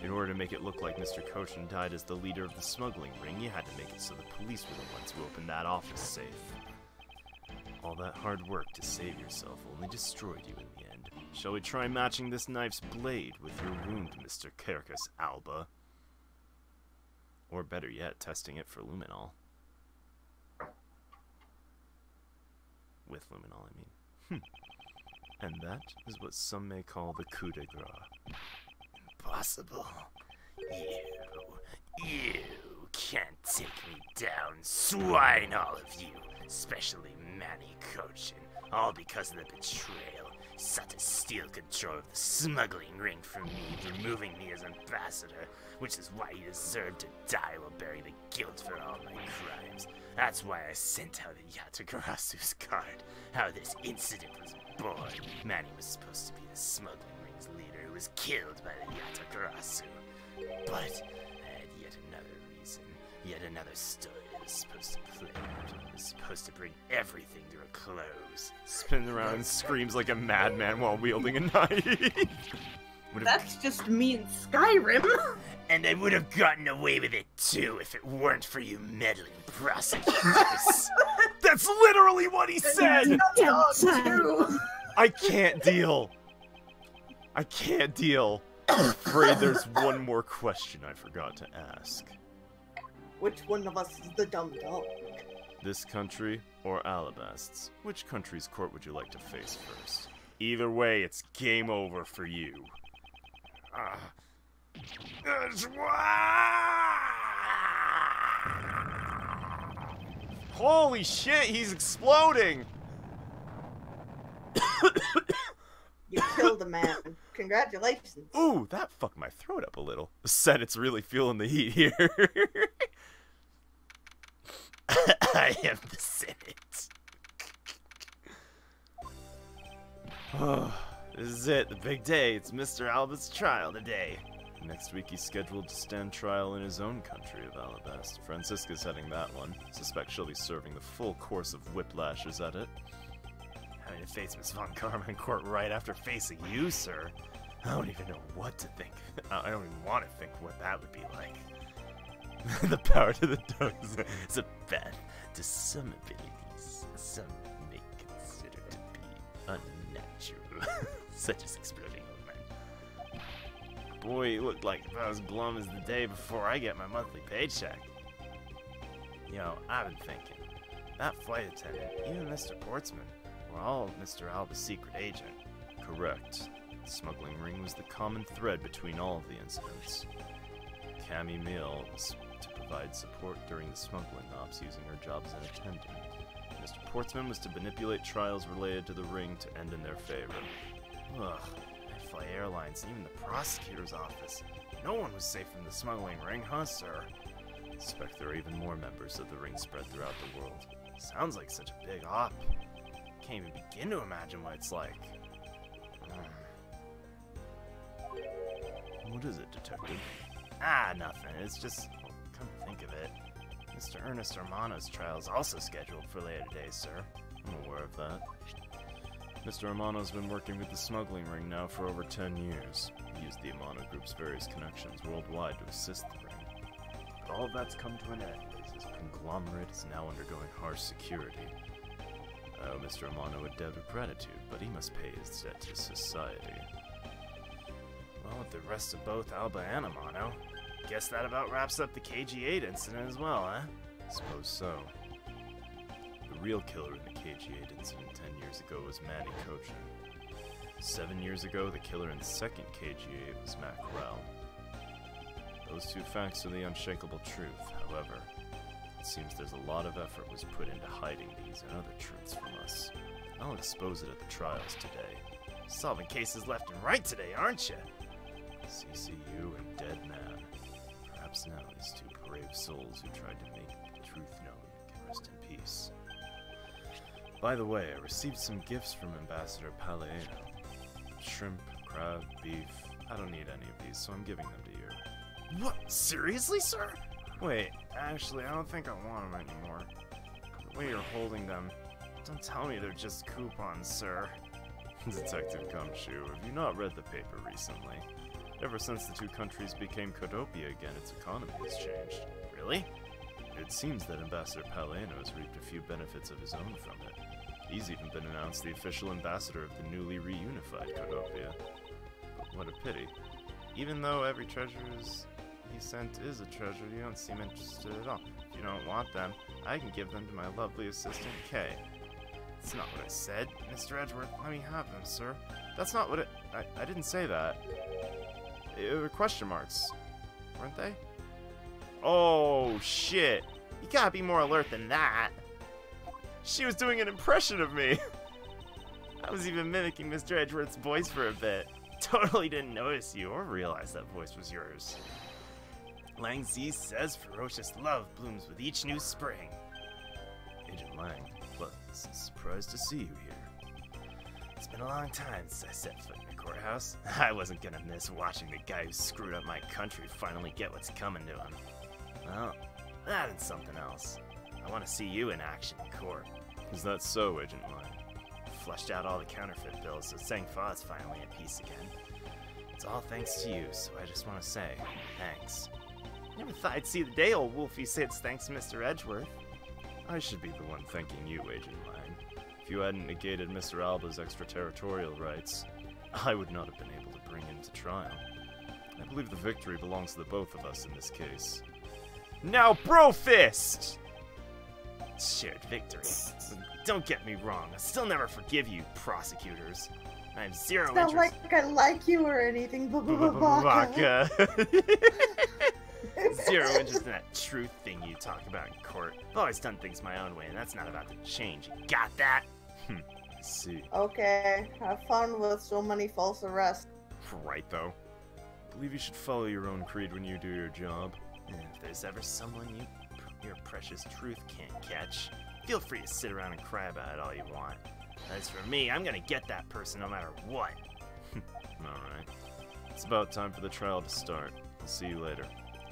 In order to make it look like Mr. Cochin died as the leader of the smuggling ring, you had to make it so the police were the ones who opened that office safe. All that hard work to save yourself only destroyed you in the end. Shall we try matching this knife's blade with your wound, Mr. Caracas Alba? Or better yet, testing it for luminol. With luminol, I mean. And that is what some may call the coup de grace. Impossible. You can't take me down, swine, all of you. Especially Manny Cochin. All because of the betrayal. Sought to steal control of the smuggling ring from me, removing me as ambassador, which is why you deserve to die while bearing the guilt for all my crimes. That's why I sent out Yatagarasu's card. How this incident was born. Manny was supposed to be the smuggling ring's leader who was killed by the Yatagarasu. But I had yet another reason, yet another story that was supposed to play out. It was supposed to bring everything to a close. Spins around and screams like a madman while wielding a knife. That's just me in Skyrim. And I would have gotten away with it too if it weren't for you meddling prosecutors. That's literally what he said! I can't deal. I can't deal. I'm afraid there's one more question I forgot to ask. Which one of us is the dumb dog? This country or Alabast's? Which country's court would you like to face first? Either way, it's game over for you. Holy shit, he's exploding! You killed a man. Congratulations. Ooh, that fucked my throat up a little. Said it's really feeling the heat here. I am the Senate. Oh, this is it, the big day. It's Mr. Alba's trial today. Next week he's scheduled to stand trial in his own country of Alabast. Francisca's heading that one. Suspect she'll be serving the full course of whiplashes at it. Having to face Miss Von Karma in court right after facing you, sir. I don't even know what to think. I don't even want to think what that would be like. The power to the dogs is a path to some abilities some may consider to be unknown. true. Such is exploding old man. Boy, he looked like about as glum as the day before I get my monthly paycheck. Yo, I've been thinking. That flight attendant, even Mr. Portsman, were all Mr. Alba's secret agent. Correct. The smuggling ring was the common thread between all of the incidents. Cammy Meal was to provide support during the smuggling ops using her job as an attendant. Mr. Portsman was to manipulate trials related to the ring to end in their favor. Ugh, I fly airlines and even the prosecutor's office. No one was safe from the smuggling ring, huh, sir? I suspect there are even more members of the ring spread throughout the world. Sounds like such a big op. Can't even begin to imagine what it's like. What is it, detective? Ah, nothing. It's just, well, come to think of it, Mr. Ernest Armano's trial is also scheduled for later today, sir. I'm aware of that. Mr. Amano's been working with the smuggling ring now for over 10 years. He used the Amano Group's various connections worldwide to assist the ring. But all of that's come to an end, as his conglomerate is now undergoing harsh security. I owe Mr. Amano a debt of gratitude, but he must pay his debt to society. Well, with the rest of both Alba and Amano, guess that about wraps up the KG-8 incident as well, huh? Suppose so. The real killer in the KG-8 incident 10 years ago was Manny Cochin. 7 years ago, the killer in the second KG-8 was Mac Rowell. Those two facts are the unshakable truth, however. It seems there's a lot of effort was put into hiding these and other truths from us. I'll expose it at the trials today. Solving cases left and right today, aren't you? CCU and Dead Man. Perhaps now these two brave souls who tried to make the truth known can rest in peace. By the way, I received some gifts from Ambassador Palaeno. Shrimp, crab, beef. I don't need any of these, so I'm giving them to you. What? Seriously, sir? Wait, actually, I don't think I want them anymore. The way you're holding them, don't tell me they're just coupons, sir. Detective Gumshoe, have you not read the paper recently? Ever since the two countries became Codopia again, its economy has changed. Really? It seems that Ambassador Palaeno has reaped a few benefits of his own from it. He's even been announced the official ambassador of the newly reunified Codopia. But what a pity. Even though every treasure he sent is a treasure, you don't seem interested at all. If you don't want them, I can give them to my lovely assistant, Kay. That's not what I said. Mr. Edgeworth, let me have them, sir. That's not what I didn't say that. They were question marks, weren't they? Oh, shit. You gotta be more alert than that. She was doing an impression of me. I was even mimicking Mr. Edgeworth's voice for a bit. Totally didn't notice you or realize that voice was yours. Lang Z says ferocious love blooms with each new spring. Agent Lang, surprised to see you here. It's been a long time since I set foot in the courthouse. I wasn't gonna miss watching the guy who screwed up my country finally get what's coming to him. Well, that and something else. I want to see you in action in court. Is that so, Agent Lang? Flushed out all the counterfeit bills, so Sang-Fa is finally at peace again. It's all thanks to you, so I just want to say, thanks. Never thought I'd see the day, old Wolfie says thanks to Mr. Edgeworth. I should be the one thanking you, Agent Lang. If you hadn't negated Mr. Alba's extraterritorial rights, I would not have been able to bring him to trial. I believe the victory belongs to the both of us in this case. Now, bro fist! Shared victory. Don't get me wrong, I still never forgive you, prosecutors. I have zero It's not interest. like I like you or anything, Baka. Zero interest in that truth thing you talk about in court. I've always done things my own way, and that's not about to change. You got that? I see. Okay, have fun with so many false arrests. Right, though. I believe you should follow your own creed when you do your job. And if there's ever someone your precious truth can't catch, feel free to sit around and cry about it all you want. As for me, I'm gonna get that person no matter what. Alright. It's about time for the trial to start. I'll see you later.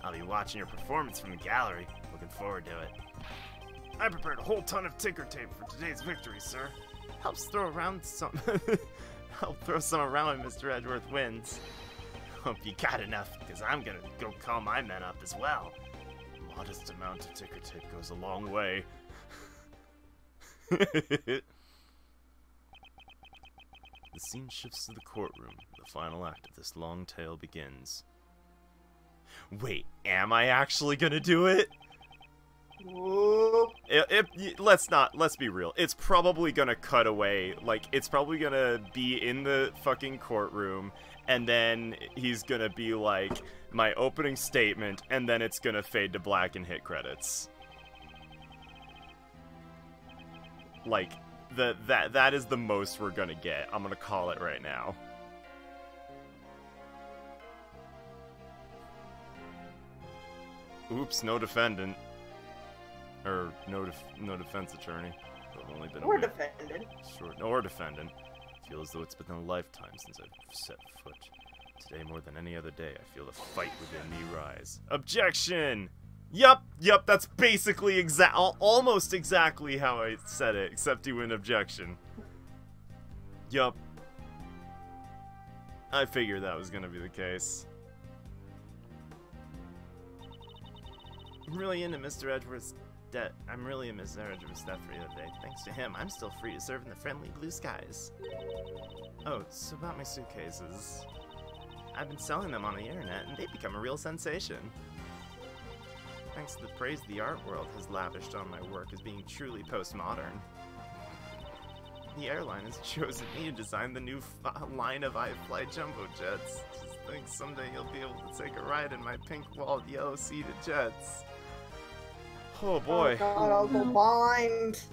I'll be watching your performance from the gallery. Looking forward to it. I prepared a whole ton of ticker tape for today's victory, sir. Helps throw around some... Help throw some around when Mr. Edgeworth wins. Hope you got enough, because I'm gonna go call my men up as well. A modest amount of ticker tape goes a long way. The scene shifts to the courtroom. The final act of this long tale begins. Wait, am I actually gonna do it? Let's be real. It's probably gonna cut away. Like, it's probably gonna be in the fucking courtroom, and then he's gonna be like, my opening statement, and then it's gonna fade to black and hit credits. Like, that is the most we're gonna get. I'm gonna call it right now. Oops, no defendant. Or no defense attorney. I've only been Or away- defendant. Short, or defendant. Feel as though it's been a lifetime since I've set foot. Today, more than any other day, I feel the fight within me rise. Objection! Yup, that's basically almost exactly how I said it, except you win objection. Yup. I figured that was gonna be the case. I'm really into Mr. Edgeworth's death. I'm really into Mr. Edgeworth's death the other day. Thanks to him, I'm still free to serve in the friendly blue skies. Oh, so about my suitcases. I've been selling them on the internet, and they've become a real sensation. Thanks to the praise the art world has lavished on my work as being truly postmodern. The airline has chosen me to design the new line of iFly jumbo jets. Just think someday you'll be able to take a ride in my pink-walled, yellow-seated jets. Oh boy. Oh God, I'll go blind.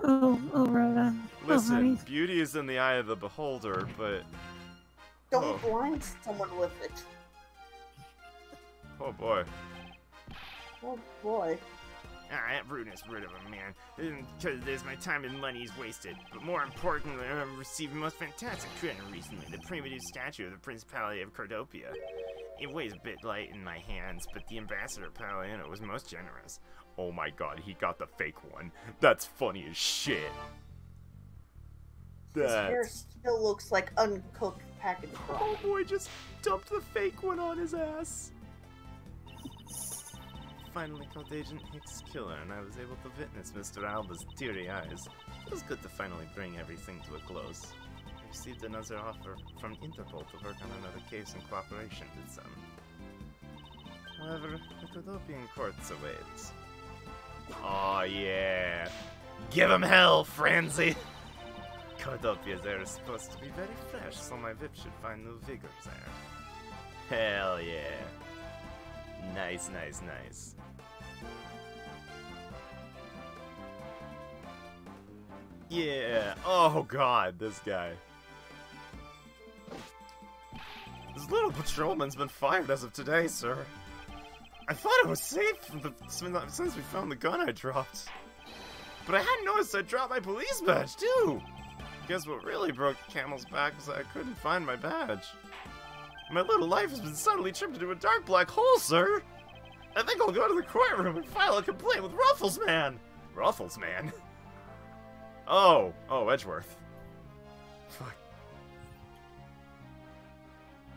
Oh, Rhoda. Listen, honey. beauty is in the eye of the beholder, but... Don't blind someone with it. Oh boy. Oh boy. That rudeness rid of him, man. Because there's my time and money is wasted. But more importantly, I've received the most fantastic treatment recently, the primitive statue of the Principality of Cordopia. It weighs a bit light in my hands, but the Ambassador Palladino was most generous. Oh my god, he got the fake one. That's funny as shit. His hair That's... still looks like uncooked packaged raw. Oh boy, just dumped the fake one on his ass. Finally caught Agent Hicks' killer, and I was able to witness Mr. Alba's teary eyes. It was good to finally bring everything to a close. I received another offer from Interpol to work on another case in cooperation with them. However, the Cordopian courts await. Oh yeah! Give him hell, Franzi! Cordopia's air is supposed to be very fresh, so my whip should find new vigor there. Hell yeah. Nice, nice, nice. Yeah. Oh god, this guy. This little patrolman's been fired as of today, sir. I thought it was safe since we found the gun I dropped. But I hadn't noticed I dropped my police badge, too. Guess what really broke the camel's back was that I couldn't find my badge. My little life has been suddenly tripped into a dark black hole, sir. I think I'll go to the courtroom and file a complaint with Rufflesman. Rufflesman? Oh, Edgeworth. Fuck.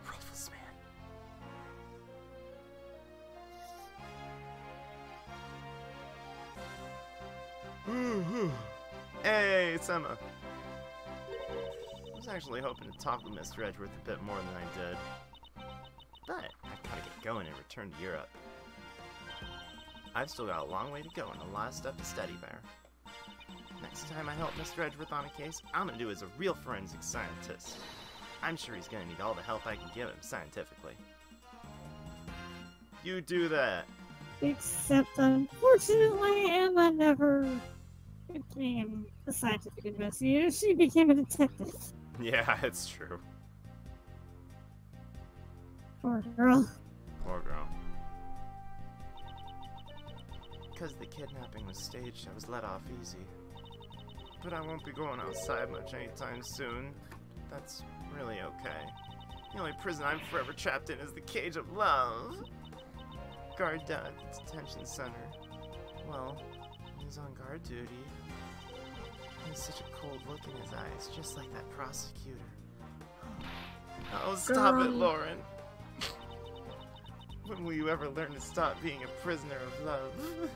Rufflesman. Hey, it's Emma. I was actually hoping to talk with Mr. Edgeworth a bit more than I did. But I gotta get going and return to Europe. I've still got a long way to go and a lot of stuff to study there. Next time I help Mr. Edgeworth on a case, I'm gonna do it as a real forensic scientist. I'm sure he's gonna need all the help I can give him scientifically. You do that. Except, unfortunately, Emma never became a scientific investigator. She became a detective. Yeah, it's true. Poor girl. Poor girl. Because the kidnapping was staged, I was let off easy. But I won't be going outside much anytime soon. That's really okay. The only prison I'm forever trapped in is the cage of love. Guard down at the detention center. Well, he's on guard duty. He has such a cold look in his eyes, just like that prosecutor. Oh, stop it, Lauren. When will you ever learn to stop being a prisoner of love?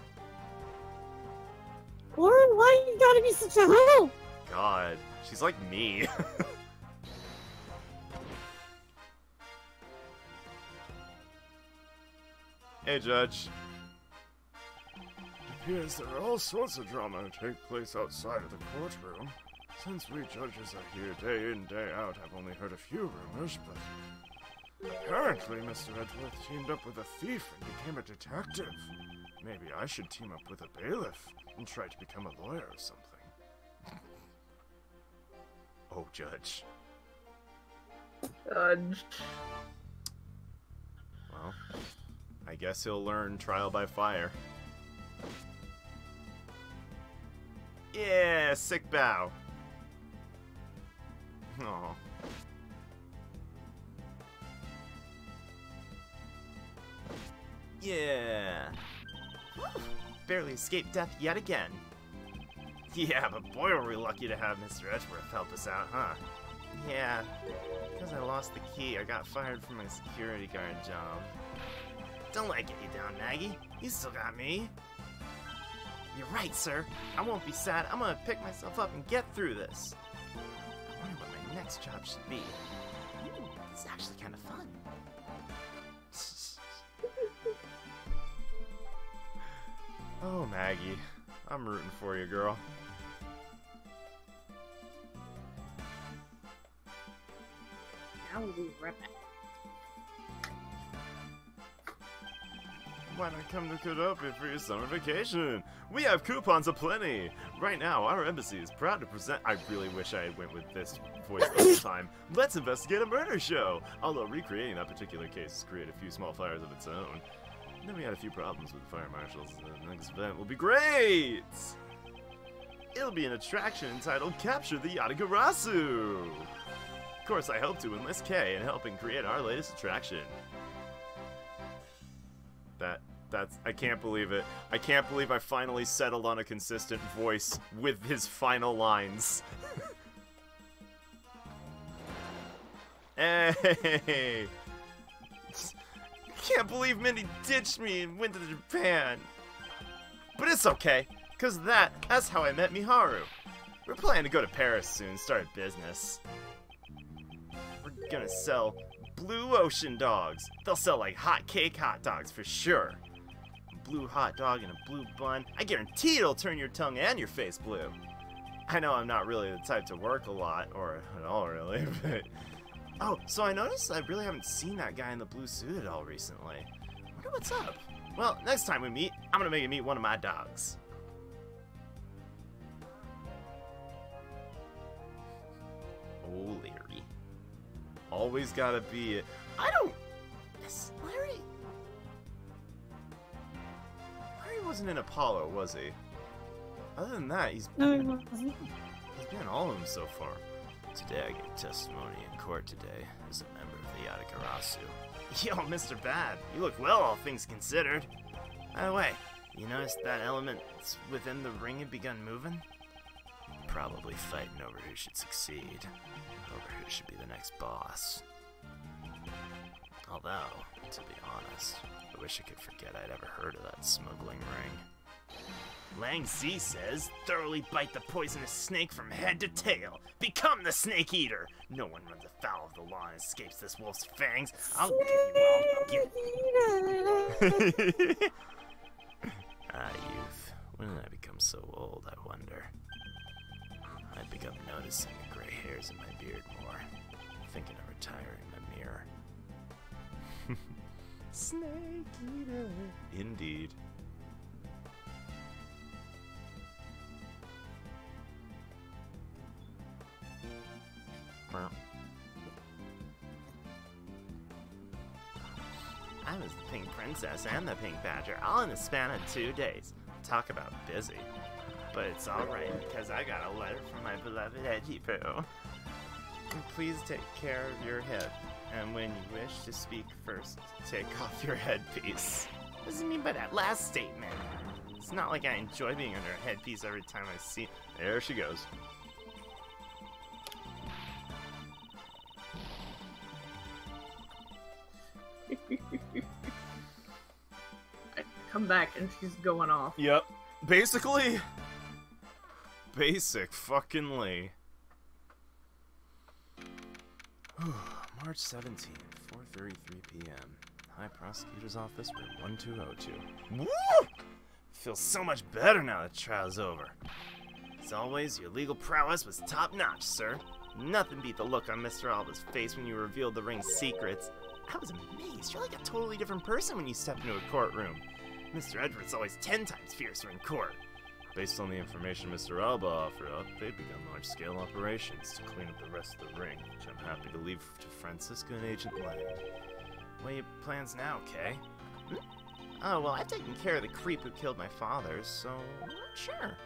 Lauren, why you gotta be such a hoe? god. She's like me. Hey, Judge. It appears there are all sorts of drama that take place outside of the courtroom. Since we judges are here day in, day out, I've only heard a few rumors, but apparently Mr. Edgeworth teamed up with a thief and became a detective. Maybe I should team up with a bailiff and try to become a lawyer or something. Oh, Judge. Judge. Well, I guess he'll learn trial by fire. Yeah, sick bow. Oh. Yeah. Barely escaped death yet again. Yeah, but boy are we lucky to have Mr. Edgeworth help us out, huh? Yeah, because I lost the key, I got fired from my security guard job. Don't let it get you down, Maggie. You still got me. You're right, sir. I won't be sad. I'm gonna pick myself up and get through this. I wonder what my next job should be. It's actually kind of fun. Oh, Maggie. I'm rooting for you, girl. Now we'll be right back. Why not come to Kudopi for your summer vacation? We have coupons aplenty! Right now, our embassy is proud to present— I really wish I had went with this voice the whole time. Let's investigate a murder show! Although recreating that particular case has created a few small fires of its own. And then we had a few problems with the fire marshals. The next event will be great! It'll be an attraction entitled Capture the Yatagarasu! Of course, I hope to enlist Kay in helping create our latest attraction. I can't believe it. I can't believe I finally settled on a consistent voice with his final lines. Hey! Can't believe Mindy ditched me and went to Japan. But it's okay, cause that's how I met Miharu. We're planning to go to Paris soon, start a business. We're gonna sell Blue Ocean dogs. They'll sell like hot cake hot dogs for sure. A blue hot dog and a blue bun. I guarantee it'll turn your tongue and your face blue. I know I'm not really the type to work a lot, or at all really, but... Oh, so I noticed I really haven't seen that guy in the blue suit at all recently. I wonder what's up. Well, next time we meet, I'm gonna make you meet one of my dogs. Oh, Larry. Always gotta be it. I don't... Larry wasn't in Apollo, was he? Other than that, he's been all of them so far. Today I gave testimony in court today as a member of the Yatagarasu. Yo, Mr. Bad, you look well, all things considered. By the way, you noticed that element within the ring had begun moving? Probably fighting over who should succeed. Over who should be the next boss. Although, to be honest, I wish I could forget I'd ever heard of that smuggling ring. Lang Z says, thoroughly bite the poisonous snake from head to tail. Become the snake eater. No one runs afoul of the law and escapes this wolf's fangs. I'll get you all. Ah, youth. When did I become so old, I wonder? I've begun noticing the gray hairs in my beard more. Thinking of retiring my mirror. Snake eater. Indeed. I was the Pink Princess and the Pink Badger, all in the span of 2 days. Talk about busy. But it's alright, because I got a letter from my beloved Edgy Poo. Please take care of your head, and when you wish to speak first, take off your headpiece. What does he mean by that last statement? It's not like I enjoy being under a headpiece every time I see... There she goes. I come back and she's going off. Yep. Basically, basic fucking Lee. March 17th, 4:33 p.m. High Prosecutor's Office, room 1202. Woo! Feels so much better now that the trial's over. As always, your legal prowess was top-notch, sir. Nothing beat the look on Mr. Alba's face when you revealed the ring's secrets. I was amazed. You're like a totally different person when you step into a courtroom. Mr. Edgeworth's always 10 times fiercer in court. Based on the information Mr. Alba offered up, they've begun large-scale operations to clean up the rest of the ring, which I'm happy to leave to Francisca and Agent Lang. What are your plans now, Kay? Oh, well, I've taken care of the creep who killed my father, so I'm not sure.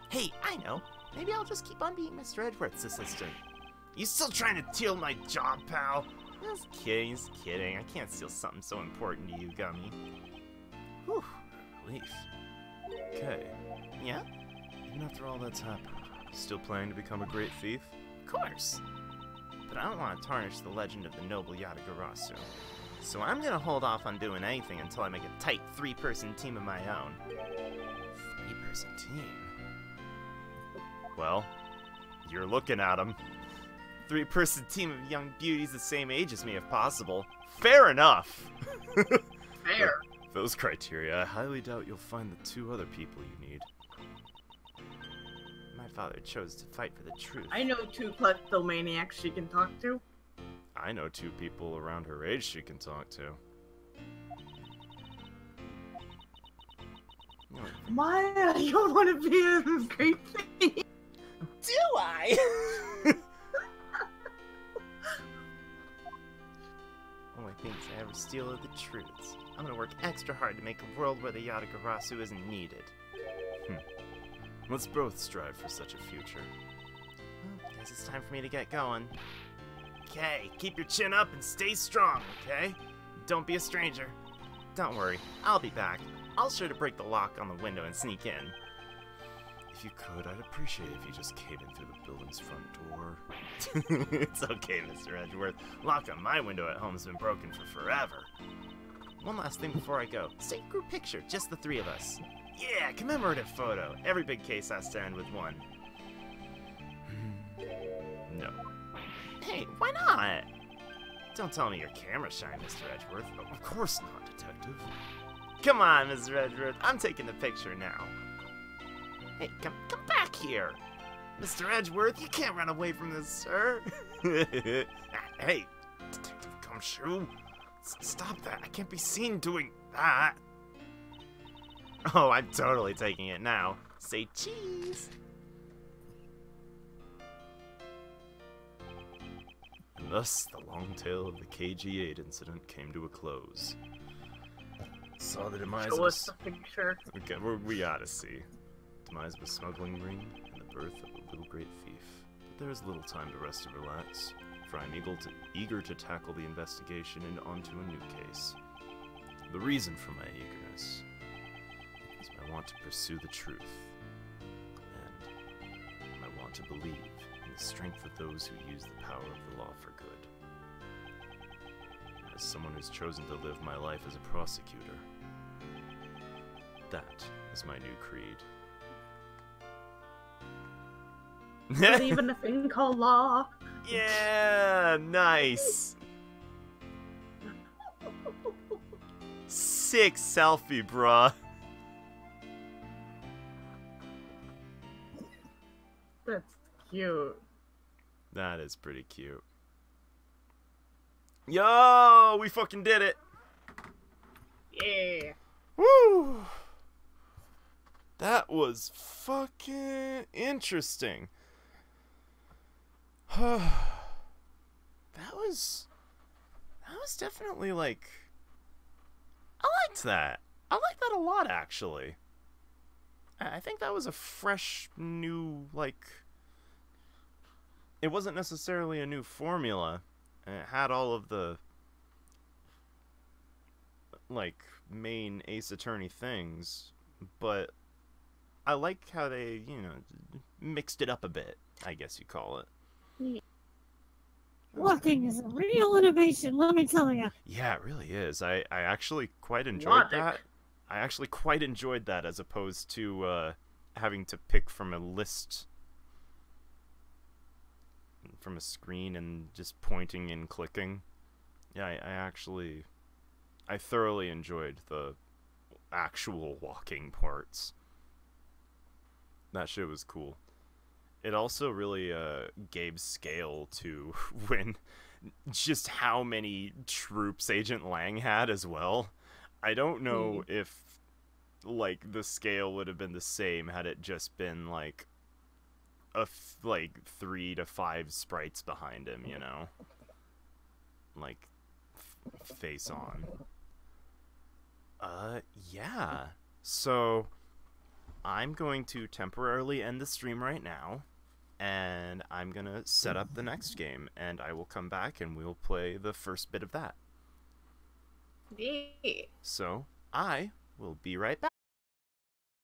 Hey, I know. Maybe I'll just keep on being Mr. Edgeworth's assistant. You still trying to steal my job, pal? Just kidding, just kidding. I can't steal something so important to you, Gummy. Whew, relief. Okay. Yeah? Even after all that's happened, still planning to become a great thief? Of course. But I don't want to tarnish the legend of the noble Yatagarasu. So I'm gonna hold off on doing anything until I make a tight 3-person team of my own. 3-person team? Well, you're looking at them. 3-person team of young beauties the same age as me if possible. Fair enough! Fair. With those criteria, I highly doubt you'll find the 2 other people you need. My father chose to fight for the truth. I know 2 kleptomaniacs she can talk to. I know 2 people around her age she can talk to. Maya, you don't want to be a great thing. Do I? Only things I ever steal are the truths. I'm gonna work extra hard to make a world where the Yatagarasu isn't needed. Let's both strive for such a future. Well, guess it's time for me to get going. Okay, keep your chin up and stay strong, okay? Don't be a stranger. Don't worry, I'll be back. I'll sure to break the lock on the window and sneak in. If you could, I'd appreciate it if you just came in through the building's front door. It's okay, Mr. Edgeworth. Lock on my window at home's been broken for forever. One last thing before I go. Let's take a group picture, just the 3 of us. Yeah, commemorative photo. Every big case has to end with one. No. Hey, why not? Don't tell me you're camera shy, Mr. Edgeworth. Of course not, Detective. Come on, Mr. Edgeworth. I'm taking the picture now. Hey, come back here. Mr. Edgeworth, you can't run away from this, sir. Hey, Detective Gumshoe. Stop that. I can't be seen doing that. Oh, I'm totally taking it now. Say cheese. And thus, the long tale of the KG-8 incident came to a close. Saw the demise Show of us the picture. Okay, we gotta see. Demise of a smuggling ring and the birth of a little great thief. But there is little time to rest and relax, for I'm eager to tackle the investigation and onto a new case. The reason for my eagerness is I want to pursue the truth, and I want to believe in the strength of those who use the power of the law for good. As someone who's chosen to live my life as a prosecutor, that is my new creed. Not even a thing called law. Yeah, nice. Sick selfie, bruh. That's cute. That is pretty cute. Yo, we fucking did it. Yeah. Woo. That was fucking interesting. that was definitely like, I liked that. I liked that a lot, actually. I think that was a fresh, new, like, it wasn't necessarily a new formula. It had all of the, like, main Ace Attorney things, but I like how they, you know, mixed it up a bit, I guess you call it. Yeah. Walking is a real innovation, let me tell you. Yeah, it really is. I actually quite enjoyed Logic. that. I actually quite enjoyed that as opposed to having to pick from a list from a screen and just pointing and clicking. Yeah, I thoroughly enjoyed the actual walking parts. That shit was cool. It also really gave scale to when just how many troops Agent Lang had as well. I don't know if like the scale would have been the same had it just been like like 3 to 5 sprites behind him, you know, like face on. Yeah. So I'm going to temporarily end the stream right now, and I'm gonna set up the next game, and I will come back and we'll play the first bit of that. Yeah. So I will be right back.